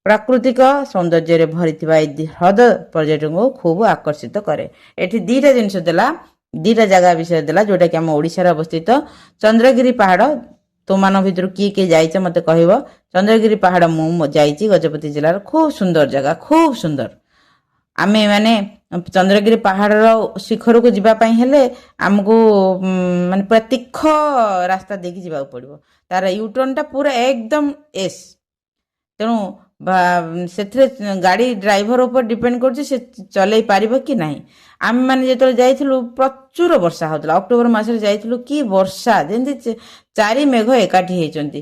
Speaker 1: ପ୍ରାକୃତିକ ସୌନ୍ଦର୍ଯ୍ୟରେ ଭରିଥିବା ଏହି ହ୍ରଦ ପର୍ଯ୍ୟଟକଙ୍କୁ ଖୁବ୍ ଆକର୍ଷିତ କରେ। ଏଠି ଦିଟା ଜାଗା ବିଷୟରେ ଦେଲା ଯୋଉଟାକି ଆମ ଓଡ଼ିଶାରେ ଅବସ୍ଥିତ। ଚନ୍ଦ୍ରଗିରି ପାହାଡ଼, ତୁମମାନଙ୍କ ଭିତରୁ କିଏ କିଏ ଯାଇଛ ମୋତେ କହିବ। ଚନ୍ଦ୍ରଗିରି ପାହାଡ଼ ମୁଁ ଯାଇଛି, ଗଜପତି ଜିଲ୍ଲାର ଖୁବ୍ ସୁନ୍ଦର ଜାଗା, ଖୁବ୍ ସୁନ୍ଦର। ଆମେ ମାନେ ଚନ୍ଦ୍ରଗିରି ପାହାଡ଼ର ଶିଖରକୁ ଯିବା ପାଇଁ ହେଲେ ଆମକୁ ମାନେ ପୁରା ତୀଖ ରାସ୍ତା ଦେଇକି ଯିବାକୁ ପଡ଼ିବ। ତାର ୟୁଟର୍ଣ୍ଣଟା ପୁରା ଏକଦମ ତେଣୁ ସେଥିରେ ଗାଡ଼ି ଡ୍ରାଇଭର ଉପରେ ଡିପେଣ୍ଡ କରୁଛି ସେ ଚଲେଇ ପାରିବ କି ନାହିଁ। ଆମେମାନେ ଯେତେବେଳେ ଯାଇଥିଲୁ ପ୍ରଚୁର ବର୍ଷା ହେଉଥିଲା, ଅକ୍ଟୋବର ମାସରେ ଯାଇଥିଲୁ, କି ବର୍ଷା, ଯେମିତି ଚାରି ମେଘ ଏକାଠି ହେଇଛନ୍ତି।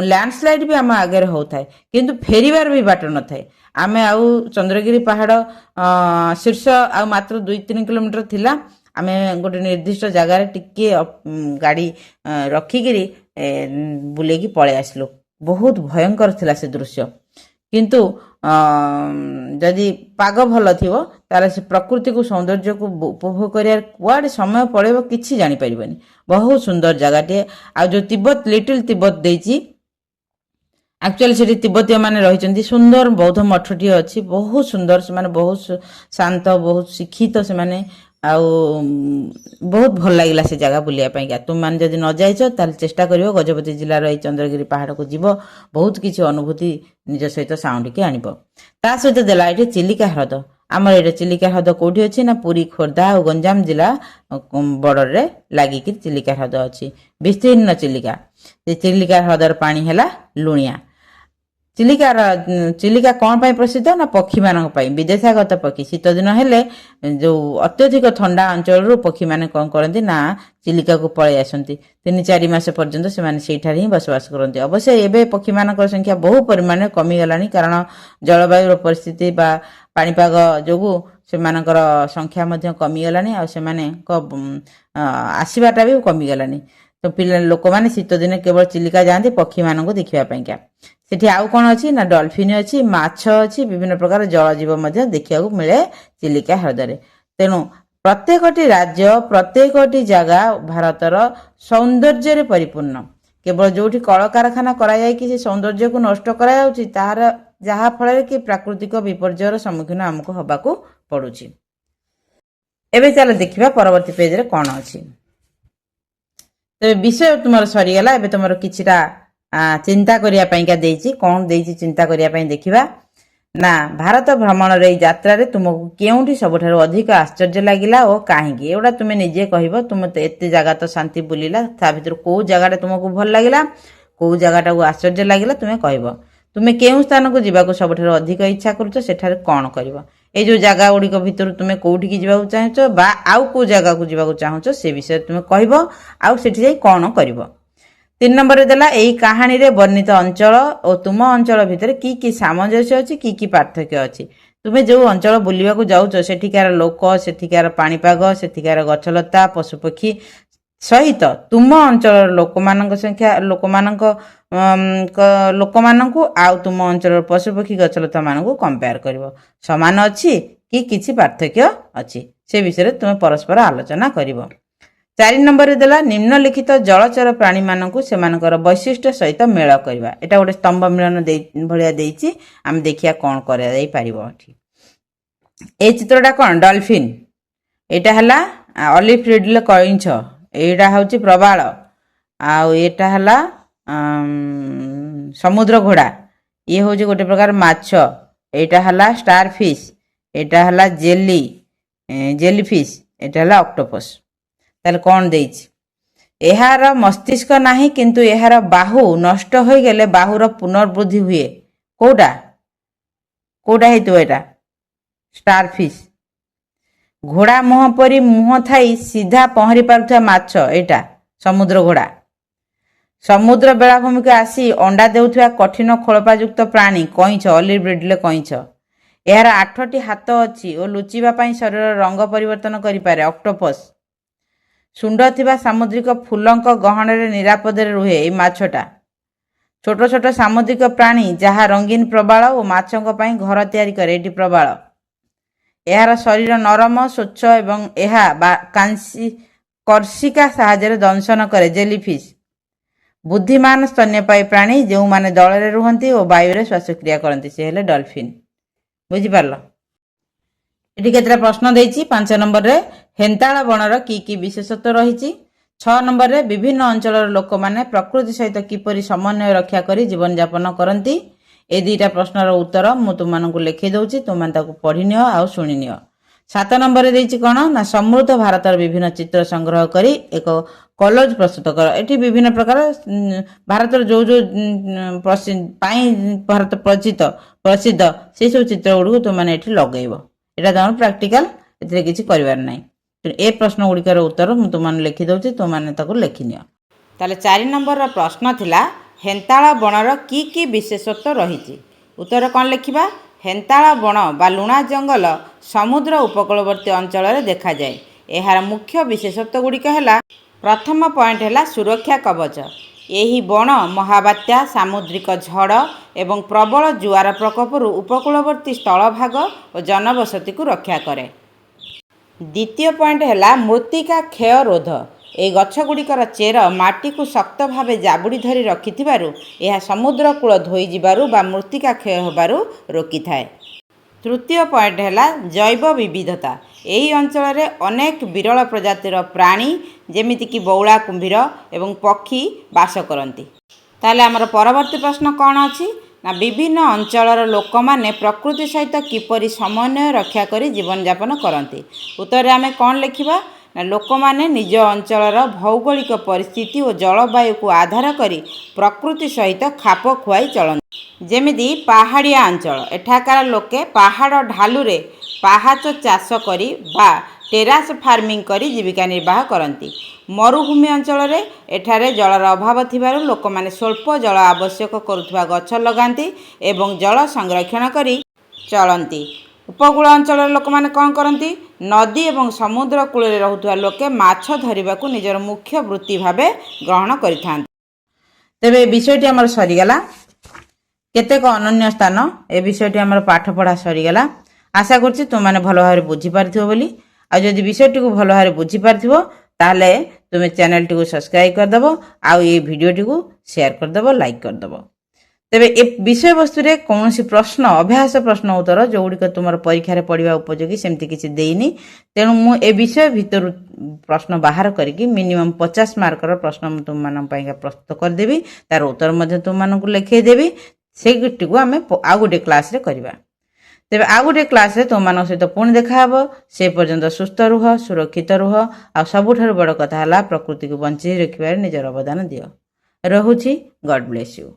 Speaker 1: ଲ୍ୟାଣ୍ଡସ୍ଲାଇଡ୍ ବି ଆମ ଆଗରେ ହେଉଥାଏ, କିନ୍ତୁ ଫେରିବାର ବି ବାଟ ନଥାଏ। ଆମେ ଆଉ ଚନ୍ଦ୍ରଗିରି ପାହାଡ଼ ଶୀର୍ଷ ଆଉ ମାତ୍ର 2-3 କିଲୋମିଟର ଥିଲା। ଆମେ ଗୋଟେ ନିର୍ଦ୍ଦିଷ୍ଟ ଜାଗାରେ ଟିକେ ଗାଡ଼ି ରଖିକିରି ବୁଲେଇକି ପଳେଇ ଆସିଲୁ। ବହୁତ ଭୟଙ୍କର ଥିଲା ସେ ଦୃଶ୍ୟ। କିନ୍ତୁ ଯଦି ପାଗ ଭଲ ଥିବ ତାହେଲେ ସେ ପ୍ରକୃତିକୁ ସୌନ୍ଦର୍ଯ୍ୟକୁ ଉପଭୋଗ କରିବାର କୁଆଡ଼େ ସମୟ ପଳେଇବ କିଛି ଜାଣିପାରିବନି। ବହୁତ ସୁନ୍ଦର ଜାଗାଟିଏ। ଆଉ ଯେଉଁ ଲିଟିଲ ତିବ୍ବତ ଦେଇଛି, ଆକ୍ଚୁଆଲି ସେଠି ତିବ୍ବତୀୟ ମାନେ ରହିଛନ୍ତି। ସୁନ୍ଦର ବୌଦ୍ଧ ମଠଟିଏ ଅଛି, ବହୁତ ସୁନ୍ଦର। ସେମାନେ ବହୁତ ଶାନ୍ତ, ବହୁତ ଶିକ୍ଷିତ ସେମାନେ। ଆଉ ବହୁତ ଭଲ ଲାଗିଲା ସେ ଜାଗା ବୁଲିବା ପାଇଁକା। ତୁମମାନେ ଯଦି ନ ଯାଇଛ ତାହେଲେ ଚେଷ୍ଟା କରିବ ଗଜପତି ଜିଲ୍ଲାର ଏଇ ଚନ୍ଦ୍ରଗିରି ପାହାଡ଼କୁ ଯିବ, ବହୁତ କିଛି ଅନୁଭୂତି ନିଜ ସହିତ ସାଉଁଟିକି ଆଣିବ। ତା ସହିତ ଦେଲା ଏଠି ଚିଲିକା ହ୍ରଦ। ଆମର ଏଇଟା ଚିଲିକା ହ୍ରଦ କୋଉଠି ଅଛି ନା ପୁରୀ, ଖୋର୍ଦ୍ଧା ଆଉ ଗଞ୍ଜାମ ଜିଲ୍ଲା ବର୍ଡରରେ ଲାଗିକି ଚିଲିକା ହ୍ରଦ ଅଛି। ବିସ୍ତୀର୍ଣ୍ଣ ଚିଲିକା। ସେ ଚିଲିକା ହ୍ରଦର ପାଣି ହେଲା ଲୁଣିଆ। ଚିଲିକା କ'ଣ ପାଇଁ ପ୍ରସିଦ୍ଧ ନା ପକ୍ଷୀମାନଙ୍କ ପାଇଁ। ବିଦେଶାଗତ ପକ୍ଷୀ ଶୀତ ଦିନ ହେଲେ ଯେଉଁ ଅତ୍ୟଧିକ ଥଣ୍ଡା ଅଞ୍ଚଳରୁ ପକ୍ଷୀମାନେ କ'ଣ କରନ୍ତି ନା ଚିଲିକାକୁ ପଳେଇ ଆସନ୍ତି। 3-4 ମାସ ପର୍ଯ୍ୟନ୍ତ ସେମାନେ ସେଇଠାରେ ହିଁ ବସବାସ କରନ୍ତି। ଅବଶ୍ୟ ଏବେ ପକ୍ଷୀମାନଙ୍କର ସଂଖ୍ୟା ବହୁ ପରିମାଣରେ କମିଗଲାଣି, କାରଣ ଜଳବାୟୁର ପରିସ୍ଥିତି ବା ପାଣିପାଗ ଯୋଗୁଁ ସେମାନଙ୍କର ସଂଖ୍ୟା ମଧ୍ୟ କମିଗଲାଣି, ଆଉ ସେମାନଙ୍କ ଆସିବାଟା ବି କମିଗଲାଣି। ତ ଲୋକମାନେ ଶୀତ ଦିନେ କେବଳ ଚିଲିକା ଯାଆନ୍ତି ପକ୍ଷୀମାନଙ୍କୁ ଦେଖିବା ପାଇଁକା। ସେଠି ଆଉ କ'ଣ ଅଛି ନା ଡଲଫିନ୍ ଅଛି, ମାଛ ଅଛି, ବିଭିନ୍ନ ପ୍ରକାର ଜଳଜୀବ ମଧ୍ୟ ଦେଖିବାକୁ ମିଳେ ଚିଲିକା ହ୍ରଦରେ। ତେଣୁ ପ୍ରତ୍ୟେକଟି ରାଜ୍ୟ, ପ୍ରତ୍ୟେକଟି ଜାଗା ଭାରତର ସୌନ୍ଦର୍ଯ୍ୟରେ ପରିପୂର୍ଣ୍ଣ। କେବଳ ଯୋଉଠି କଳକାରଖାନା କରାଯାଇକି ସେ ସୌନ୍ଦର୍ଯ୍ୟକୁ ନଷ୍ଟ କରାଯାଉଛି, ଯାହା ଫଳରେ କି ପ୍ରାକୃତିକ ବିପର୍ଯ୍ୟୟର ସମ୍ମୁଖୀନ ଆମକୁ ହେବାକୁ ପଡୁଛି। ଏବେ ଚାଲ ଦେଖିବା ପରବର୍ତ୍ତୀ ପେଜରେ କ'ଣ ଅଛି। ତେବେ ବିଷୟ ତୁମର ସରିଗଲା। ଏବେ ତୁମର କିଛିଟା ଚିନ୍ତା କରିବା ପାଇଁକା ଦେଇଛି। କ'ଣ ଦେଇଛି ଚିନ୍ତା କରିବା ପାଇଁ ଦେଖିବା ନା ଭାରତ ଭ୍ରମଣର ଏଇ ଯାତ୍ରାରେ ତୁମକୁ କେଉଁଠି ସବୁଠାରୁ ଅଧିକ ଆଶ୍ଚର୍ଯ୍ୟ ଲାଗିଲା ଓ କାହିଁକି? ଏଗୁଡ଼ା ତୁମେ ନିଜେ କହିବ। ତୁମେ ଏତେ ଜାଗା ତ ଶାନ୍ତି ବୁଲିଲା, ତା ଭିତରୁ କେଉଁ ଜାଗାଟା ତୁମକୁ ଭଲ ଲାଗିଲା, କେଉଁ ଜାଗାଟାକୁ ଆଶ୍ଚର୍ଯ୍ୟ ଲାଗିଲା ତୁମେ କହିବ। ତୁମେ କେଉଁ ସ୍ଥାନକୁ ଯିବାକୁ ସବୁଠାରୁ ଅଧିକ ଇଚ୍ଛା କରୁଛ, ସେଠାରେ କ'ଣ କରିବ? ଏଇ ଯେଉଁ ଜାଗା ଗୁଡ଼ିକ ଭିତରୁ ତୁମେ କେଉଁଠିକି ଯିବାକୁ ଚାହୁଁଛ ବା ଆଉ କେଉଁ ଜାଗାକୁ ଯିବାକୁ ଚାହୁଁଛ ସେ ବିଷୟରେ ତୁମେ କହିବ, ଆଉ ସେଠି ଯାଇ କ'ଣ କରିବ। 3 ନମ୍ବରରେ ଦେଲା ଏହି କାହାଣୀରେ ବର୍ଣ୍ଣିତ ଅଞ୍ଚଳ ଓ ତୁମ ଅଞ୍ଚଳ ଭିତରେ କି କି ସାମଞ୍ଜସ୍ୟ ଅଛି, କି ପାର୍ଥକ୍ୟ ଅଛି। ତୁମେ ଯେଉଁ ଅଞ୍ଚଳ ବୁଲିବାକୁ ଯାଉଛ ସେଠିକାର ଲୋକ, ସେଠିକାର ପାଣିପାଗ, ସେଠିକାର ଗଛଲତା, ପଶୁପକ୍ଷୀ ସହିତ ତୁମ ଅଞ୍ଚଳର ଲୋକମାନଙ୍କୁ ଆଉ ତୁମ ଅଞ୍ଚଳର ପଶୁପକ୍ଷୀ ଗଛଲତା ମାନଙ୍କୁ କମ୍ପେୟାର କରିବ। ସମାନ ଅଛି କି କିଛି ପାର୍ଥକ୍ୟ ଅଛି, ସେ ବିଷୟରେ ତୁମେ ପରସ୍ପର ଆଲୋଚନା କରିବ। 4 ନମ୍ବରରେ ଦେଲା ନିମ୍ନଲିଖିତ ଜଳଚର ପ୍ରାଣୀମାନଙ୍କୁ ସେମାନଙ୍କର ବୈଶିଷ୍ଟ୍ୟ ସହିତ ମେଳ କରିବା। ଏଟା ଗୋଟେ ସ୍ତମ୍ଭ ମିଳନ ଭଳିଆ ଦେଇଛି, ଆମେ ଦେଖିବା କ'ଣ କରାଯାଇପାରିବ ଏଠି। এই ଚିତ୍ରଟା କ'ଣ ଡଲଫିନ୍, ଏଇଟା ହେଲା ଅଲିଭ୍ ରିଡଲେ କଇଁଛ, ଏଇଟା ହେଉଛି ପ୍ରବାଳ, ଆଉ ଏଇଟା ହେଲା ସମୁଦ୍ର ଘୋଡ଼ା, ଇଏ ହେଉଛି ଗୋଟେ ପ୍ରକାର ମାଛ, ଏଇଟା ହେଲା ଷ୍ଟାର ଫିସ୍, ଏଇଟା ହେଲା ଜେଲିଫିସ୍, ଏଇଟା ହେଲା ଅକ୍ଟୋପସ୍। ତାହେଲେ କ'ଣ ଦେଇଛି? ଏହାର ମସ୍ତିଷ୍କ ନାହିଁ କିନ୍ତୁ ଏହାର ବାହୁ ନଷ୍ଟ ହୋଇଗଲେ ବାହୁର ପୁନର୍ବୃଦ୍ଧି ହୁଏ। କୋଉଟା ହେଇଥିବ? ଏଇଟା ଷ୍ଟାର ଫିସ୍। ଘୋଡ଼ା ମୁହଁ ପରି ମୁହଁ ଥାଇ ସିଧା ପହଁରି ପାରୁଥିବା ମାଛ, ଏଇଟା ସମୁଦ୍ର ଘୋଡ଼ା। ସମୁଦ୍ର ବେଳାଭୂମିକୁ ଆସି ଅଣ୍ଡା ଦେଉଥିବା କଠିନ ଖୋଳପାଯୁକ୍ତ ପ୍ରାଣୀ କଇଁଛ, ଅଲିଭ୍ ରିଡଲେ କଇଁଛ। ଏହାର 8ଟି ହାତ ଅଛି ଓ ଲୁଚିବା ପାଇଁ ଶରୀରର ରଙ୍ଗ ପରିବର୍ତ୍ତନ କରିପାରେ, ଅକ୍ଟୋପସ୍। ଶୁଣ୍ଡ ଥିବା ସାମୁଦ୍ରିକ ଫୁଲଙ୍କ ଗହଣରେ ନିରାପଦରେ ରୁହେ ଏହି ମାଛଟା। ଛୋଟ ଛୋଟ ସାମୁଦ୍ରିକ ପ୍ରାଣୀ ଯାହା ରଙ୍ଗୀନ ପ୍ରବାଳ ଓ ମାଛଙ୍କ ପାଇଁ ଘର ତିଆରି କରେ। ଏଠି ପ୍ରବାଳ। ଏହାର ଶରୀର ନରମ ସ୍ୱଚ୍ଛ ଏବଂ ଏହା କର୍ଷିକା ସାହାଯ୍ୟରେ ଦଂଶନ କରେ। ଜେଲିଫିସ୍ ବୁଦ୍ଧିମାନ ସ୍ତନ୍ୟପାୟୀ ପ୍ରାଣୀ ଯେଉଁମାନେ ଦଳରେ ରୁହନ୍ତି ଓ ବାୟୁରେ ଶ୍ୱାସକ୍ରିୟା କରନ୍ତି, ସେ ହେଲେ ଡଲଫିନ୍। ବୁଝିପାରିଲ? ଏଠି କେତେଟା ପ୍ରଶ୍ନ ଦେଇଛି। 5 ନମ୍ବରରେ ହେନ୍ତାଳ ବଣର କି କି ବିଶେଷତ୍ୱ ରହିଛି। 6 ନମ୍ବରରେ ବିଭିନ୍ନ ଅଞ୍ଚଳର ଲୋକମାନେ ପ୍ରକୃତି ସହିତ କିପରି ସମନ୍ୱୟ ରକ୍ଷା କରି ଜୀବନଯାପନ କରନ୍ତି। ଏ ଦୁଇଟା ପ୍ରଶ୍ନର ଉତ୍ତର ମୁଁ ତୁମମାନଙ୍କୁ ଲେଖି ଦେଉଛି, ତୁମମାନେ ତାକୁ ପଢ଼ିନିଅ ଆଉ ଶୁଣିନିଅ। 7 ନମ୍ବରରେ ଦେଇଛି କ'ଣ ନା ସମୃଦ୍ଧ ଭାରତର ବିଭିନ୍ନ ଚିତ୍ର ସଂଗ୍ରହ କରି ଏକ କଲଜ ପ୍ରସ୍ତୁତ କର। ଏଠି ବିଭିନ୍ନ ପ୍ରକାର ଭାରତର ଯେଉଁ ପାଇଁ ଭାରତ ପ୍ରସିଦ୍ଧ ସେସବୁ ଚିତ୍ର ଗୁଡ଼ିକୁ ତୁମମାନେ ଏଠି ଲଗେଇବ। ଏଇଟା ତମର ପ୍ରାକ୍ଟିକାଲ, ଏଥିରେ କିଛି କରିବାର ନାହିଁ। ଏ ପ୍ରଶ୍ନ ଗୁଡ଼ିକର ଉତ୍ତର ମୁଁ ତୁମମାନଙ୍କୁ ଲେଖିଦେଉଛି, ତୁମମାନେ ତାକୁ ଲେଖିନିଅ। ତାହେଲେ 4 ନମ୍ବରର ପ୍ରଶ୍ନ ଥିଲା ହେନ୍ତାଳ ବଣର କି କି ବିଶେଷତ୍ୱ ରହିଛି। ଉତ୍ତର କ'ଣ ଲେଖିବା? ହେନ୍ତାଳ ବଣ ବା ଲୁଣା ଜଙ୍ଗଲ ସମୁଦ୍ର ଉପକୂଳବର୍ତ୍ତୀ ଅଞ୍ଚଳରେ ଦେଖାଯାଏ। ଏହାର ମୁଖ୍ୟ ବିଶେଷତ୍ୱ ଗୁଡ଼ିକ ହେଲା, ପ୍ରଥମ ପଏଣ୍ଟ ହେଲା ସୁରକ୍ଷା କବଚ। ଏହି ବଣ ମହାବାତ୍ୟା, ସାମୁଦ୍ରିକ ଝଡ଼ ଏବଂ ପ୍ରବଳ ଜୁଆର ପ୍ରକୋପରୁ ଉପକୂଳବର୍ତ୍ତୀ ସ୍ଥଳଭାଗ ଓ ଜନବସତିକୁ ରକ୍ଷା କରେ। ଦ୍ୱିତୀୟ ପଏଣ୍ଟ ହେଲା ମୃତ୍ତିକା କ୍ଷୟ ରୋଧ। ଏହି ଗଛଗୁଡ଼ିକର ଚେର ମାଟିକୁ ଶକ୍ତ ଭାବେ ଜାବୁଡ଼ି ଧରି ରଖିଥିବାରୁ ଏହା ସମୁଦ୍ର କୂଳ ଧୋଇଯିବାରୁ ବା ମୃତ୍ତିକା କ୍ଷୟ ହେବାରୁ ରୋକିଥାଏ। ତୃତୀୟ ପଏଣ୍ଟ ହେଲା ଜୈବ ବିବିଧତା। ଏହି ଅଞ୍ଚଳରେ ଅନେକ ବିରଳ ପ୍ରଜାତିର ପ୍ରାଣୀ ଯେମିତିକି ବଉଳା କୁମ୍ଭୀର ଏବଂ ପକ୍ଷୀ ବାସ କରନ୍ତି। ତାହେଲେ ଆମର ପରବର୍ତ୍ତୀ ପ୍ରଶ୍ନ କ'ଣ ଅଛି ନା ବିଭିନ୍ନ ଅଞ୍ଚଳର ଲୋକମାନେ ପ୍ରକୃତି ସହିତ କିପରି ସମନ୍ୱୟ ରକ୍ଷା କରି ଜୀବନଯାପନ କରନ୍ତି। ଉତ୍ତରରେ ଆମେ କ'ଣ ଲେଖିବା ନା ଲୋକମାନେ ନିଜ ଅଞ୍ଚଳର ଭୌଗୋଳିକ ପରିସ୍ଥିତି ଓ ଜଳବାୟୁକୁ ଆଧାର କରି ପ୍ରକୃତି ସହିତ ଖାପ ଖୁଆଇ ଚଳନ୍ତି। ଯେମିତି ପାହାଡ଼ିଆ ଅଞ୍ଚଳ, ଏଠାକାର ଲୋକେ ପାହାଡ଼ ଢାଲୁରେ ପାହାଚ ଚାଷ କରି ବା ଟେରାସ୍ ଫାର୍ମିଂ କରି ଜୀବିକା ନିର୍ବାହ କରନ୍ତି। ମରୁଭୂମି ଅଞ୍ଚଳରେ ଏଠାରେ ଜଳର ଅଭାବ ଥିବାରୁ ଲୋକମାନେ ସ୍ୱଳ୍ପ ଜଳ ଆବଶ୍ୟକ କରୁଥିବା ଗଛ ଲଗାନ୍ତି ଏବଂ ଜଳ ସଂରକ୍ଷଣ କରି ଚଳନ୍ତି। ଉପକୂଳ ଅଞ୍ଚଳର ଲୋକମାନେ କ'ଣ କରନ୍ତି? ନଦୀ ଏବଂ ସମୁଦ୍ର କୂଳରେ ରହୁଥିବା ଲୋକେ ମାଛ ଧରିବାକୁ ନିଜର ମୁଖ୍ୟ ବୃତ୍ତି ଭାବେ ଗ୍ରହଣ କରିଥାନ୍ତି। ତେବେ ଏ ବିଷୟଟି ଆମର ସରିଗଲା। କେତେକ ଅନନ୍ୟ ସ୍ଥାନ, ଏ ବିଷୟଟି ଆମର ପାଠ ପଢ଼ା ସରିଗଲା। ଆଶା କରୁଛି ତୁମମାନେ ଭଲ ଭାବରେ ବୁଝିପାରିଥିବ ବୋଲି। ଆଉ ଯଦି ବିଷୟଟିକୁ ଭଲ ଭାବରେ ବୁଝିପାରିଥିବ ତାହେଲେ ତୁମେ ଚ୍ୟାନେଲଟିକୁ ସବସ୍କ୍ରାଇବ୍ କରିଦେବ ଆଉ ଏ ଭିଡ଼ିଓଟିକୁ ସେୟାର କରିଦେବ, ଲାଇକ୍ କରିଦେବ। ତେବେ ଏ ବିଷୟବସ୍ତୁରେ କୌଣସି ପ୍ରଶ୍ନ, ଅଭ୍ୟାସ ପ୍ରଶ୍ନ ଉତ୍ତର ଯେଉଁଗୁଡ଼ିକ ତୁମର ପରୀକ୍ଷାରେ ପଢ଼ିବା ଉପଯୋଗୀ ସେମିତି କିଛି ଦେଇନି। ତେଣୁ ମୁଁ ଏ ବିଷୟ ଭିତରୁ ପ୍ରଶ୍ନ ବାହାର କରିକି ମିନିମମ୍ 50 ମାର୍କର ପ୍ରଶ୍ନ ମୁଁ ତୁମମାନଙ୍କ ପାଇଁ ପ୍ରସ୍ତୁତ କରିଦେବି। ତାର ଉତ୍ତର ମଧ୍ୟ ତୁମମାନଙ୍କୁ ଲେଖାଇଦେବି। ସେଇଟିକୁ ଆମେ ଆଉ ଗୋଟେ କ୍ଲାସ୍ରେ କରିବା। ତେବେ ଆଉ ଗୋଟେ କ୍ଲାସ୍ରେ ତୁମମାନଙ୍କ ସହିତ ପୁଣି ଦେଖାହେବ। ସେ ପର୍ଯ୍ୟନ୍ତ ସୁସ୍ଥ ରୁହ, ସୁରକ୍ଷିତ ରୁହ। ଆଉ ସବୁଠାରୁ ବଡ଼ କଥା ହେଲା ପ୍ରକୃତିକୁ ବଞ୍ଚେଇ ରଖିବାରେ ନିଜର ଅବଦାନ ଦିଅ। ରହୁଛି। ଗଡ୍ ବ୍ଲେସ୍ ୟୁ।